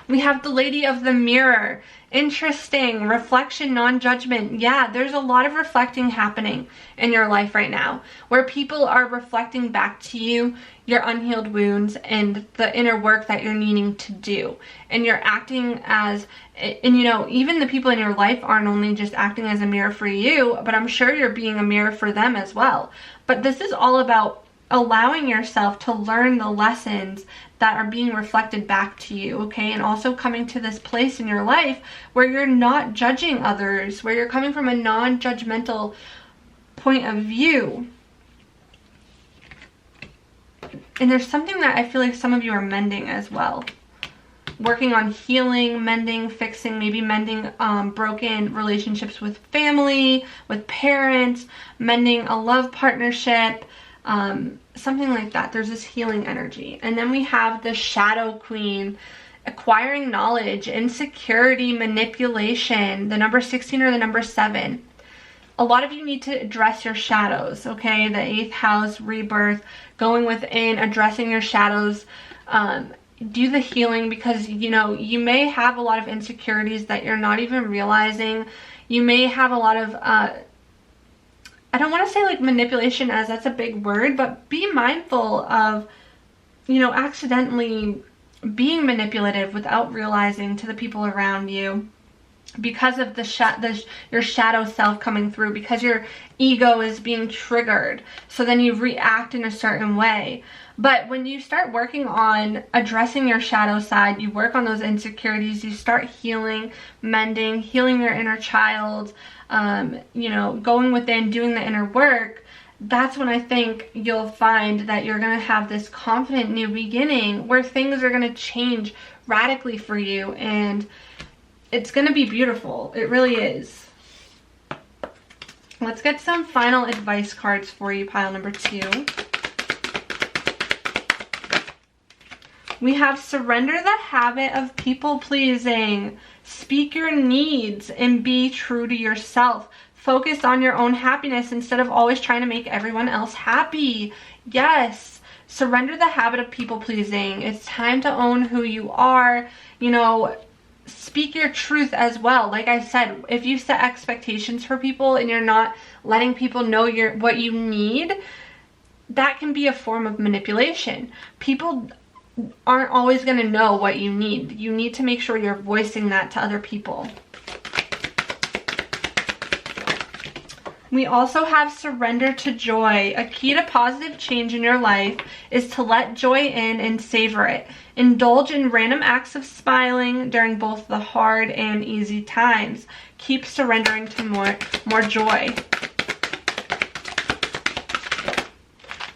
We have the Lady of the Mirror. Interesting. Reflection, non-judgment. Yeah, there's a lot of reflecting happening in your life right now, where people are reflecting back to you your unhealed wounds and the inner work that you're needing to do. And you're acting as, and you know, even the people in your life aren't only just acting as a mirror for you, but I'm sure you're being a mirror for them as well. But this is all about allowing yourself to learn the lessons that are being reflected back to you, okay? And also coming to this place in your life where you're not judging others, where you're coming from a non-judgmental point of view. And there's something that I feel like some of you are mending as well. Working on healing, mending, fixing, maybe mending broken relationships with family, with parents, mending a love partnership, something like that. There's this healing energy. And then we have the Shadow Queen, acquiring knowledge, insecurity, manipulation, the number 16 or the number 7. A lot of you need to address your shadows, okay? The 8th house, rebirth, going within, addressing your shadows, do the healing, because you know, you may have a lot of insecurities that you're not even realizing. You may have a lot of I don't want to say like manipulation, as that's a big word, but be mindful of, you know, accidentally being manipulative without realizing to the people around you, because of your shadow self coming through, because your ego is being triggered. So then you react in a certain way. But when you start working on addressing your shadow side, you work on those insecurities, you start healing, mending, healing your inner child, you know, going within, doing the inner work, that's when I think you'll find that you're going to have this confident new beginning where things are going to change radically for you, and it's going to be beautiful. It really is. Let's get some final advice cards for you, pile number 2. We have surrender the habit of people pleasing. Speak your needs and be true to yourself. Focus on your own happiness instead of always trying to make everyone else happy. Yes, surrender the habit of people pleasing. It's time to own who you are. You know, speak your truth as well. Like I said, if you set expectations for people and you're not letting people know what you need, that can be a form of manipulation. People aren't always going to know what you need. You need to make sure you're voicing that to other people. We also have surrender to joy. A key to positive change in your life is to let joy in and savor it. Indulge in random acts of smiling during both the hard and easy times. Keep surrendering to more joy.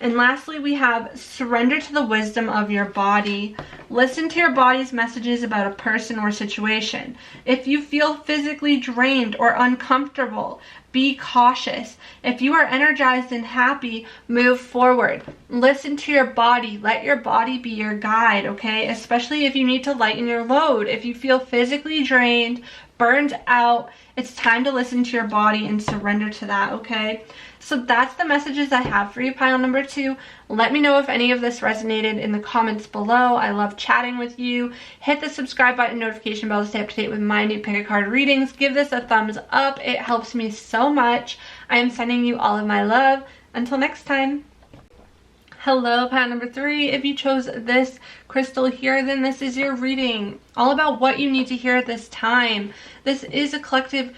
And lastly, we have surrender to the wisdom of your body. Listen to your body's messages about a person or situation. If you feel physically drained or uncomfortable, be cautious. If you are energized and happy, move forward. Listen to your body. Let your body be your guide, okay? Especially if you need to lighten your load. If you feel physically drained, burned out, it's time to listen to your body and surrender to that, okay? So that's the messages I have for you, pile number 2. Let me know if any of this resonated in the comments below. I love chatting with you. Hit the subscribe button, notification bell to stay up to date with my new pick a card readings. Give this a thumbs up. It helps me so much. I am sending you all of my love. Until next time. Hello, pile number 3. If you chose this crystal here, then this is your reading. All about what you need to hear at this time. This is a collective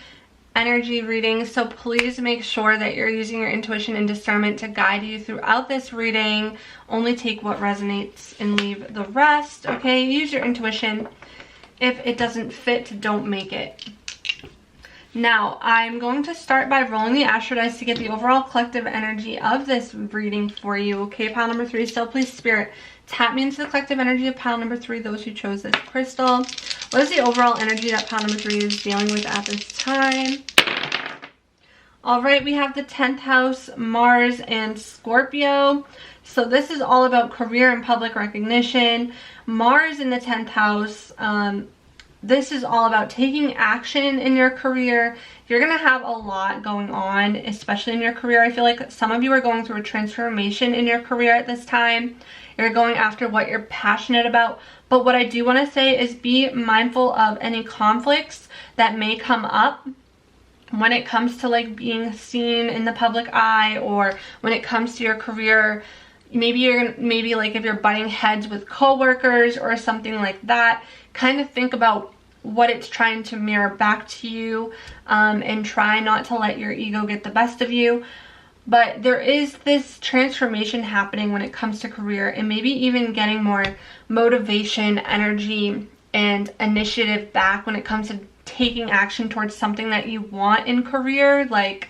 energy reading, so please make sure that you're using your intuition and discernment to guide you throughout this reading. Only take what resonates and leave the rest, okay? Use your intuition. If it doesn't fit, don't make it. Now, I'm going to start by rolling the astro dice to get the overall collective energy of this reading for you, okay? Pile number 3, still please, Spirit, tap me into the collective energy of pile number 3, those who chose this crystal. What is the overall energy that pile number 3 is dealing with at this time? All right, we have the 10th house, Mars and Scorpio. So this is all about career and public recognition. Mars in the 10th house, this is all about taking action in your career. You're going to have a lot going on, especially in your career. I feel like some of you are going through a transformation in your career at this time. You're going after what you're passionate about. But what I do want to say is be mindful of any conflicts that may come up when it comes to like being seen in the public eye, or when it comes to your career. Maybe like if you're butting heads with coworkers or something like that, kind of think about what it's trying to mirror back to you, and try not to let your ego get the best of you. But there is this transformation happening when it comes to career, and maybe even getting more motivation, energy, and initiative back when it comes to taking action towards something that you want in career. Like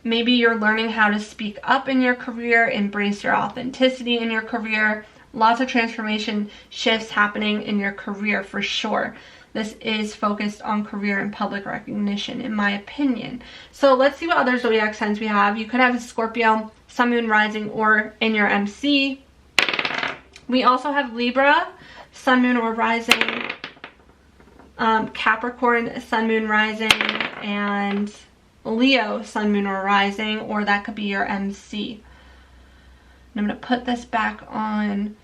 maybe you're learning how to speak up in your career, embrace your authenticity in your career. Lots of transformation shifts happening in your career for sure. This is focused on career and public recognition, in my opinion. So let's see what other zodiac signs we have. You could have a Scorpio, Sun, Moon, Rising, or in your MC. We also have Libra, Sun, Moon, or Rising, Capricorn, Sun, Moon, Rising, and Leo, Sun, Moon, or Rising, or that could be your MC. And I'm going to put this back on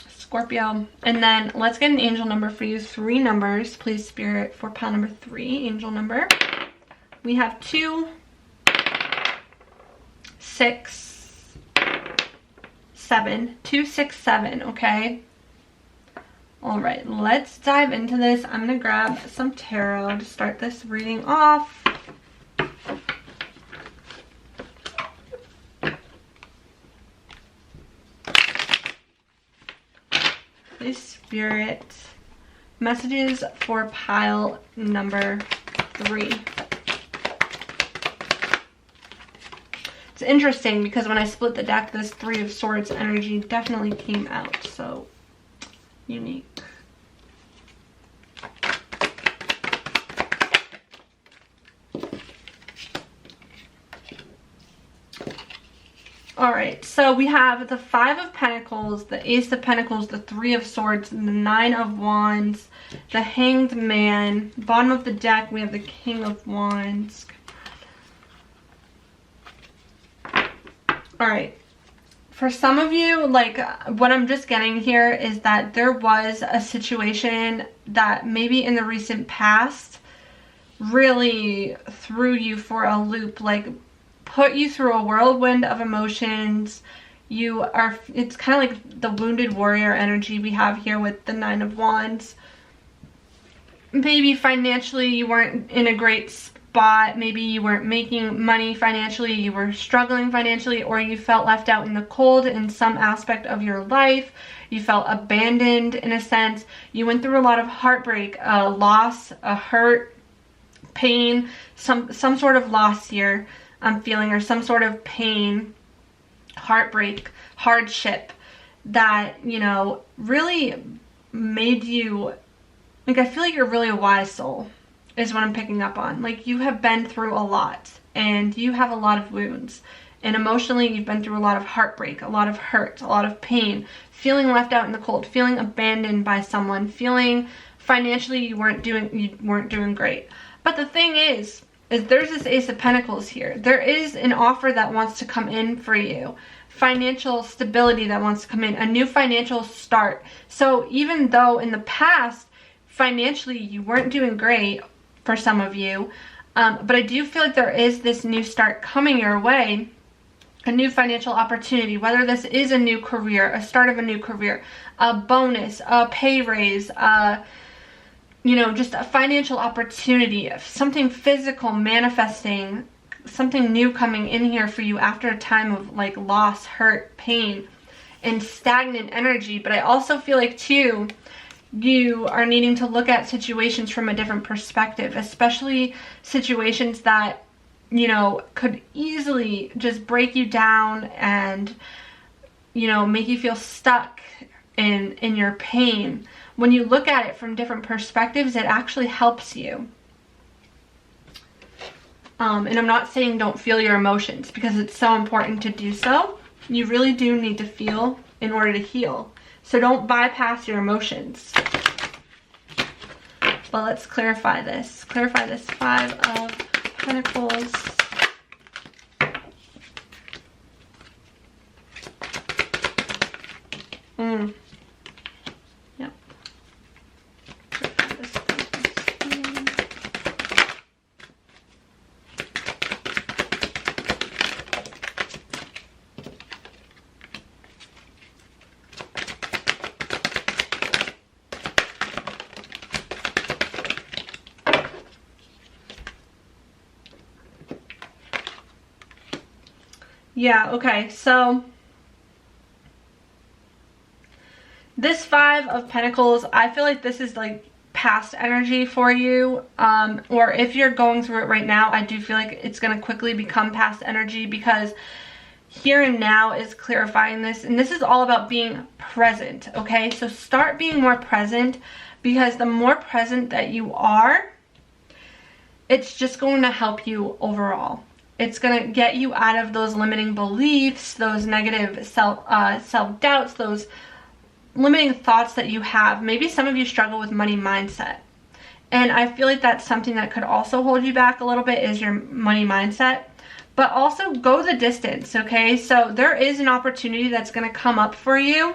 Scorpio. And then let's get an angel number for you. 3 numbers, please, Spirit, for pile number 3, angel number. We have 2, 6, 7. 2, 6, 7, okay? All right, let's dive into this. I'm going to grab some tarot to start this reading off. Please, Spirit, messages for pile number 3. It's interesting because when I split the deck, this 3 of Swords energy definitely came out, so unique. Alright, so we have the 5 of Pentacles, the Ace of Pentacles, the 3 of Swords, and the 9 of Wands, the Hanged Man. Bottom of the deck, we have the King of Wands. Alright, for some of you, like, what I'm just getting here is that there was a situation that maybe in the recent past really threw you for a loop, like put you through a whirlwind of emotions. It's kind of like the wounded warrior energy we have here with the 9 of Wands. Maybe financially you weren't in a great spot. Maybe you weren't making money financially. You were struggling financially, or you felt left out in the cold in some aspect of your life. You felt abandoned in a sense. You went through a lot of heartbreak, a loss, a hurt, pain, some sort of loss here. I'm feeling, or some sort of pain, heartbreak, hardship that, you know, really made you, like, I feel like you're really a wise soul is what I'm picking up on. Like, you have been through a lot and you have a lot of wounds, and emotionally you've been through a lot of heartbreak, a lot of hurt, a lot of pain, feeling left out in the cold, feeling abandoned by someone, feeling financially you weren't doing great. But the thing is there's this Ace of Pentacles here. There is an offer that wants to come in for you. Financial stability that wants to come in. A new financial start. So even though in the past, financially, you weren't doing great for some of you, but I do feel like there is this new start coming your way. A new financial opportunity, whether this is a new career, a start of a new career, a bonus, a pay raise, you know, just a financial opportunity, something physical manifesting, something new coming in here for you after a time of like loss, hurt, pain, and stagnant energy. But I also feel like too, you are needing to look at situations from a different perspective, especially situations that, you know, could easily just break you down and, you know, make you feel stuck in your pain. When you look at it from different perspectives, it actually helps you. And I'm not saying don't feel your emotions, because it's so important to do so. You really do need to feel in order to heal. So don't bypass your emotions. But let's clarify this. Clarify this 5 of Pentacles. Yep. Yeah, okay, so this 5 of Pentacles, I feel like this is like past energy for you, or if you're going through it right now, I do feel like it's going to quickly become past energy, because here and now is clarifying this, and this is all about being present, okay? So start being more present, because the more present that you are, it's just going to help you overall. It's going to get you out of those limiting beliefs, those negative self-doubts, those limiting thoughts that you have. Maybe some of you struggle with money mindset. And I feel like that's something that could also hold you back a little bit, is your money mindset. But also go the distance, okay? So there is an opportunity that's going to come up for you,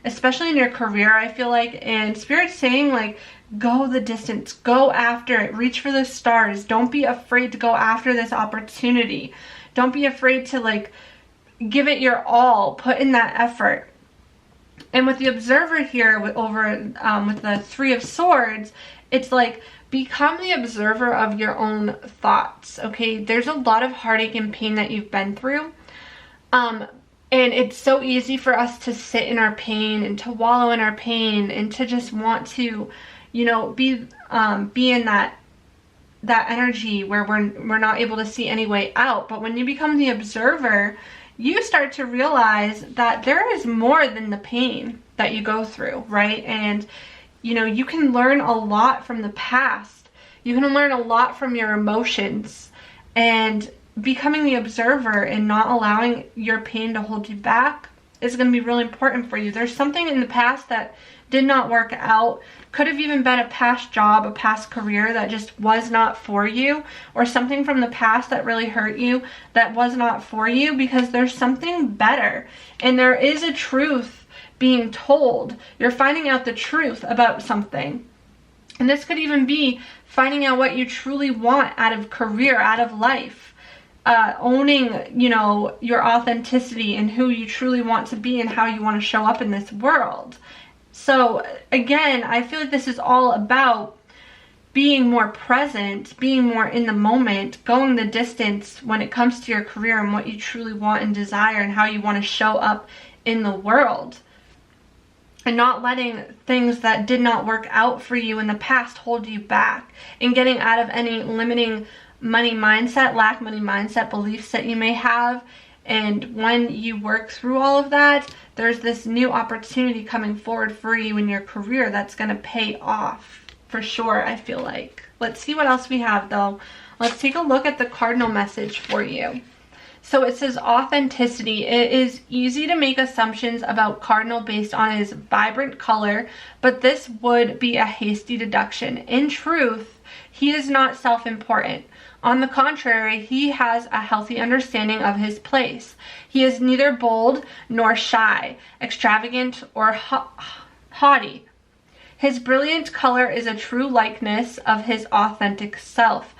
especially in your career, I feel like. And Spirit's saying, like, go the distance, go after it, reach for the stars. Don't be afraid to go after this opportunity. Don't be afraid to, like, give it your all, put in that effort. And with the Observer here, with the 3 of Swords, it's like, become the observer of your own thoughts, okay? There's a lot of heartache and pain that you've been through. And it's so easy for us to sit in our pain and to wallow in our pain and to just want to, you know, be in that energy where we're not able to see any way out. But when you become the observer, you start to realize that there is more than the pain that you go through, right? And you know, you can learn a lot from the past. You can learn a lot from your emotions, and becoming the observer and not allowing your pain to hold you back is going to be really important for you. There's something in the past that did not work out. Could have even been a past job, a past career that just was not for you, or something from the past that really hurt you that was not for you, because there's something better. And there is a truth being told. You're finding out the truth about something. And this could even be finding out what you truly want out of career, out of life. Owning, you know, your authenticity and who you truly want to be and how you want to show up in this world. So again, I feel like this is all about being more present, being more in the moment, going the distance when it comes to your career and what you truly want and desire and how you want to show up in the world. And not letting things that did not work out for you in the past hold you back, and getting out of any limiting money mindset, lack money mindset beliefs that you may have. And when you work through all of that, there's this new opportunity coming forward for you in your career that's going to pay off for sure, I feel like. Let's see what else we have though. Let's take a look at the cardinal message for you. So it says authenticity. It is easy to make assumptions about Cardinal based on his vibrant color, but this would be a hasty deduction. In truth, he is not self-important. On the contrary, he has a healthy understanding of his place. He is neither bold nor shy, extravagant or haughty. His brilliant color is a true likeness of his authentic self.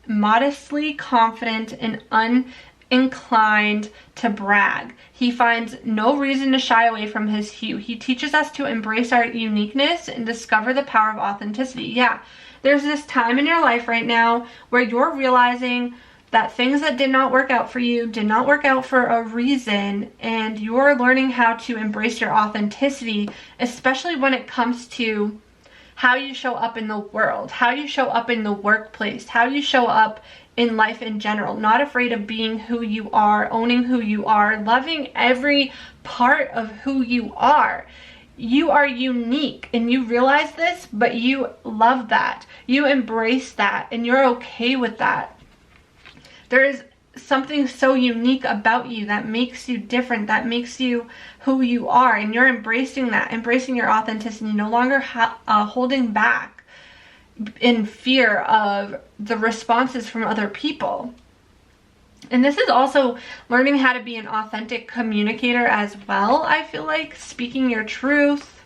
Modestly confident and uninclined to brag. He finds no reason to shy away from his hue. He teaches us to embrace our uniqueness and discover the power of authenticity. Yeah, there's this time in your life right now where you're realizing that things that did not work out for you did not work out for a reason, and you're learning how to embrace your authenticity, especially when it comes to how you show up in the world, how you show up in the workplace, how you show up in life in general. Not afraid of being who you are, owning who you are, loving every part of who you are. You are unique, and you realize this, but you love that. You embrace that, and you're okay with that. There is something so unique about you that makes you different, that makes you who you are, and you're embracing that, embracing your authenticity, no longer holding back in fear of the responses from other people. And this is also learning how to be an authentic communicator as well, I feel like, speaking your truth.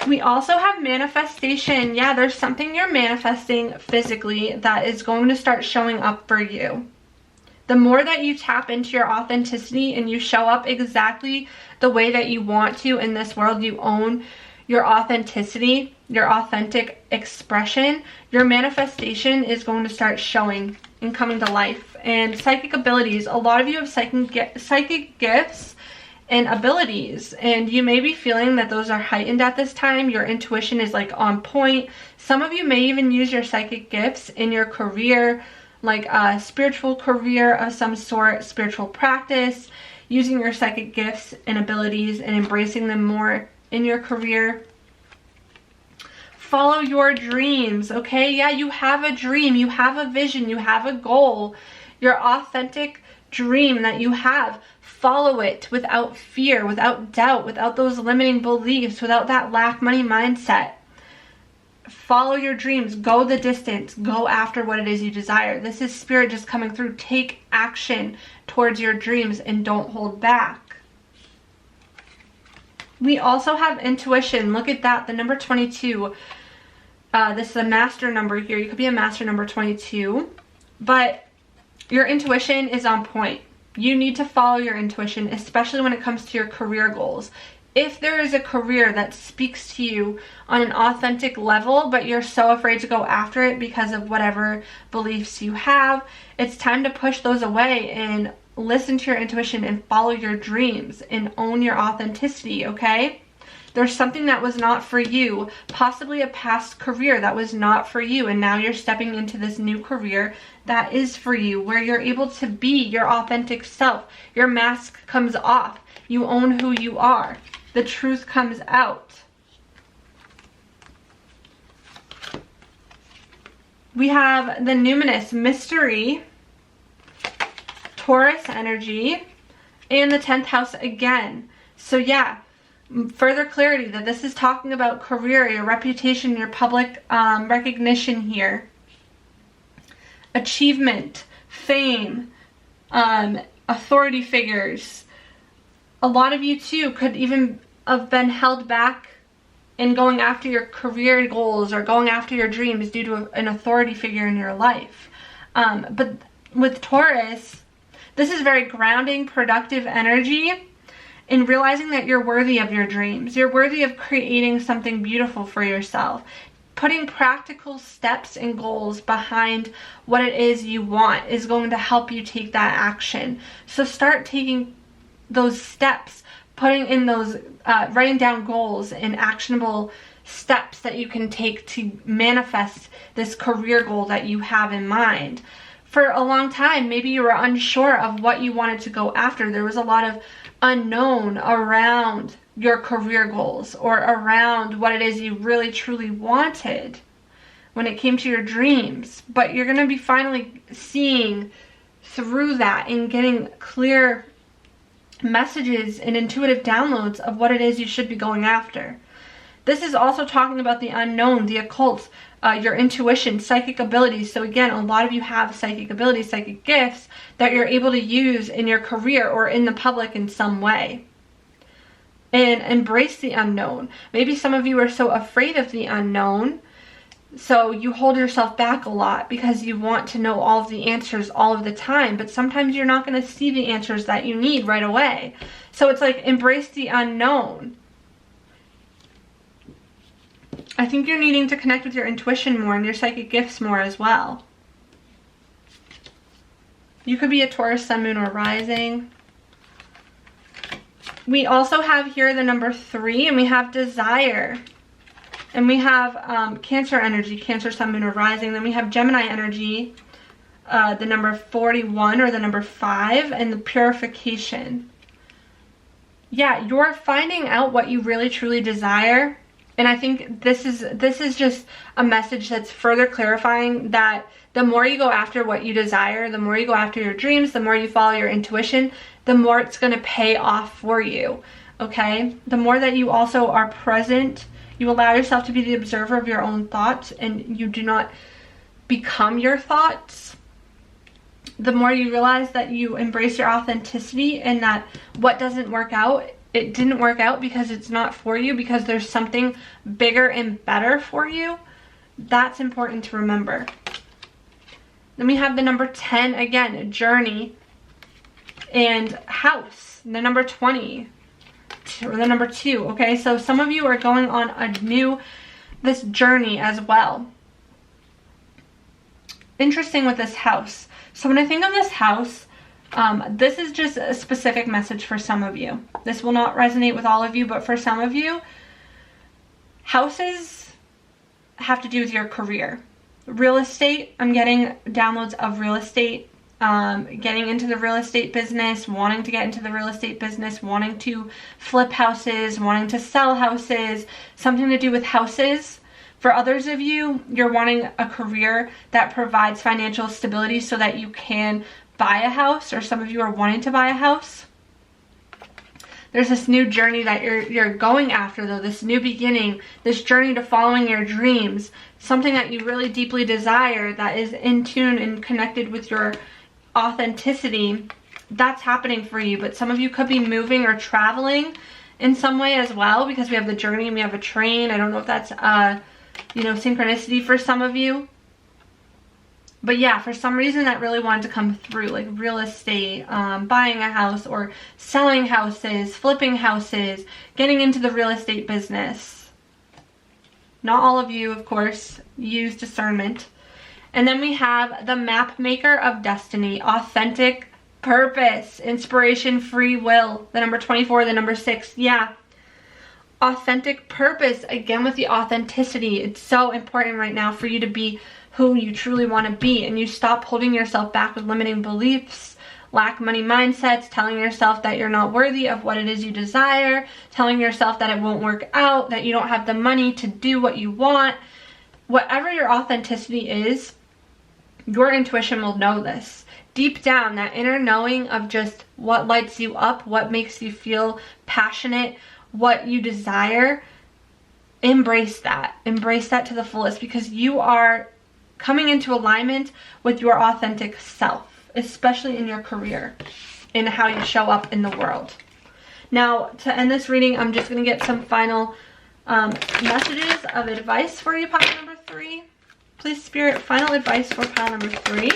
We also have manifestation. Yeah, there's something you're manifesting physically that is going to start showing up for you. The more that you tap into your authenticity and you show up exactly the way that you want to in this world, you own your authenticity, your authentic expression, your manifestation is going to start showing and coming to life. And psychic abilities, a lot of you have psychic gifts and abilities, and you may be feeling that those are heightened at this time. Your intuition is like on point. Some of you may even use your psychic gifts in your career, like a spiritual career of some sort, spiritual practice, using your psychic gifts and abilities and embracing them more in your career. Follow your dreams, okay? Yeah, you have a dream, you have a vision, you have a goal. Your authentic dream that you have, follow it without fear, without doubt, without those limiting beliefs, without that lack money mindset. Follow your dreams, go the distance, go after what it is you desire. This is spirit just coming through. Take action towards your dreams and don't hold back. We also have intuition. Look at that, the number 22. This is a master number here. You could be a master number 22, but your intuition is on point. You need to follow your intuition, especially when it comes to your career goals. If there is a career that speaks to you on an authentic level, but you're so afraid to go after it because of whatever beliefs you have, it's time to push those away and listen to your intuition and follow your dreams and own your authenticity, okay? There's something that was not for you, possibly a past career that was not for you, and now you're stepping into this new career that is for you, where you're able to be your authentic self. Your mask comes off. You own who you are. The truth comes out. We have the numinous mystery, Taurus energy, and the 10th house again. So yeah, further clarity that this is talking about career, your reputation, your public recognition here. Achievement, fame, authority figures. A lot of you too could even have been held back in going after your career goals or going after your dreams due to an authority figure in your life. But with Taurus, this is very grounding, productive energy in realizing that you're worthy of your dreams. You're worthy of creating something beautiful for yourself. Putting practical steps and goals behind what it is you want is going to help you take that action. So start taking those steps, putting in those, writing down goals and actionable steps that you can take to manifest this career goal that you have in mind. For a long time, maybe you were unsure of what you wanted to go after. There was a lot of unknown around your career goals or around what it is you really truly wanted when it came to your dreams. But you're going to be finally seeing through that and getting clear messages and intuitive downloads of what it is you should be going after. This is also talking about the unknown, the occult, your intuition, psychic abilities. So again, a lot of you have psychic abilities, psychic gifts that you're able to use in your career or in the public in some way. And embrace the unknown. Maybe some of you are so afraid of the unknown, so you hold yourself back a lot because you want to know all of the answers all of the time, but sometimes you're not going to see the answers that you need right away. So it's like, embrace the unknown. I think you're needing to connect with your intuition more and your psychic gifts more as well. You could be a Taurus, Sun, Moon, or Rising. We also have here the number 3, and we have desire. And we have Cancer energy, Cancer, Sun, Moon, or Rising. Then we have Gemini energy, the number 41 or the number 5, and the purification. Yeah, you're finding out what you really truly desire. And I think this is just a message that's further clarifying that the more you go after what you desire, the more you go after your dreams, the more you follow your intuition, the more it's going to pay off for you, okay? The more that you also are present, you allow yourself to be the observer of your own thoughts and you do not become your thoughts, the more you realize that you embrace your authenticity and that what doesn't work out, it didn't work out because it's not for you, because there's something bigger and better for you. That's important to remember. Then we have the number 10, again, journey and house. The number 20, or the number 2, okay? So some of you are going on this journey as well. Interesting with this house. So when I think of this house, this is just a specific message for some of you. This will not resonate with all of you, but for some of you, houses have to do with your career. Real estate, I'm getting downloads of real estate, getting into the real estate business, wanting to get into the real estate business, wanting to flip houses, wanting to sell houses, something to do with houses. For others of you, you're wanting a career that provides financial stability so that you can buy a house, or some of you are wanting to buy a house. There's this new journey that you're going after though, this new beginning, this journey to following your dreams, something that you really deeply desire that is in tune and connected with your authenticity. That's happening for you, but some of you could be moving or traveling in some way as well, because we have the journey and we have a train. I don't know if that's synchronicity for some of you. But yeah, for some reason that really wanted to come through, like real estate, buying a house or selling houses, flipping houses, getting into the real estate business. Not all of you, of course, use discernment. And then we have the map maker of destiny, authentic purpose, inspiration, free will, the number 24, the number 6. Yeah. Authentic purpose, again with the authenticity. It's so important right now for you to be who you truly want to be, and you stop holding yourself back with limiting beliefs, lack money mindsets, telling yourself that you're not worthy of what it is you desire, telling yourself that it won't work out, that you don't have the money to do what you want. Whatever your authenticity is, your intuition will know this. Deep down, that inner knowing of just what lights you up, what makes you feel passionate, what you desire, embrace that. Embrace that to the fullest, because you are coming into alignment with your authentic self, especially in your career, in how you show up in the world. Now, to end this reading, I'm just going to get some final messages of advice for you, pile number 3. Please, Spirit, final advice for pile number 3.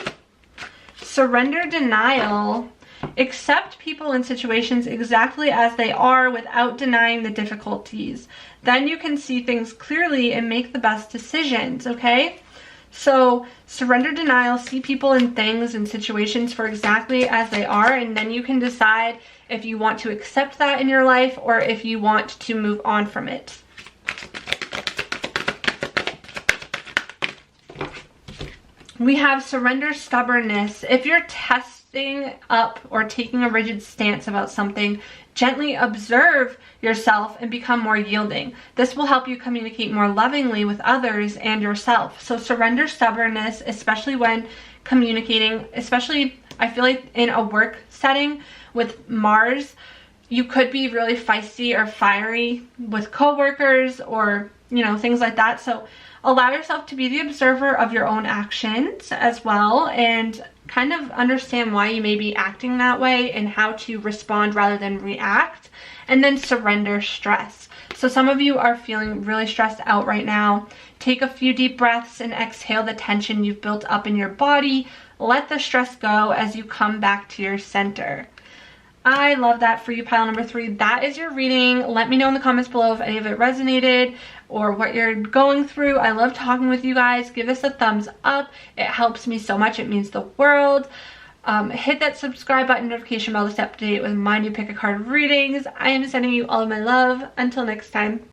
Surrender denial. Accept people and situations exactly as they are without denying the difficulties. Then you can see things clearly and make the best decisions, okay? So surrender denial, see people and things and situations for exactly as they are, and then you can decide if you want to accept that in your life or if you want to move on from it. We have surrender stubbornness. If you're testing up or taking a rigid stance about something, gently observe yourself and become more yielding. This will help you communicate more lovingly with others and yourself. So surrender stubbornness, especially when communicating, especially I feel like in a work setting with Mars, you could be really feisty or fiery with coworkers or, things like that. So allow yourself to be the observer of your own actions as well, and kind of understand why you may be acting that way and how to respond rather than react. And then surrender stress. So some of you are feeling really stressed out right now. Take a few deep breaths and exhale the tension you've built up in your body. Let the stress go as you come back to your center. I love that for you, pile number 3. That is your reading. Let me know in the comments below if any of it resonated or what you're going through. I love talking with you guys. Give us a thumbs up. It helps me so much. It means the world. Hit that subscribe button, notification bell to stay up to date with my new pick a card readings. I am sending you all of my love. Until next time.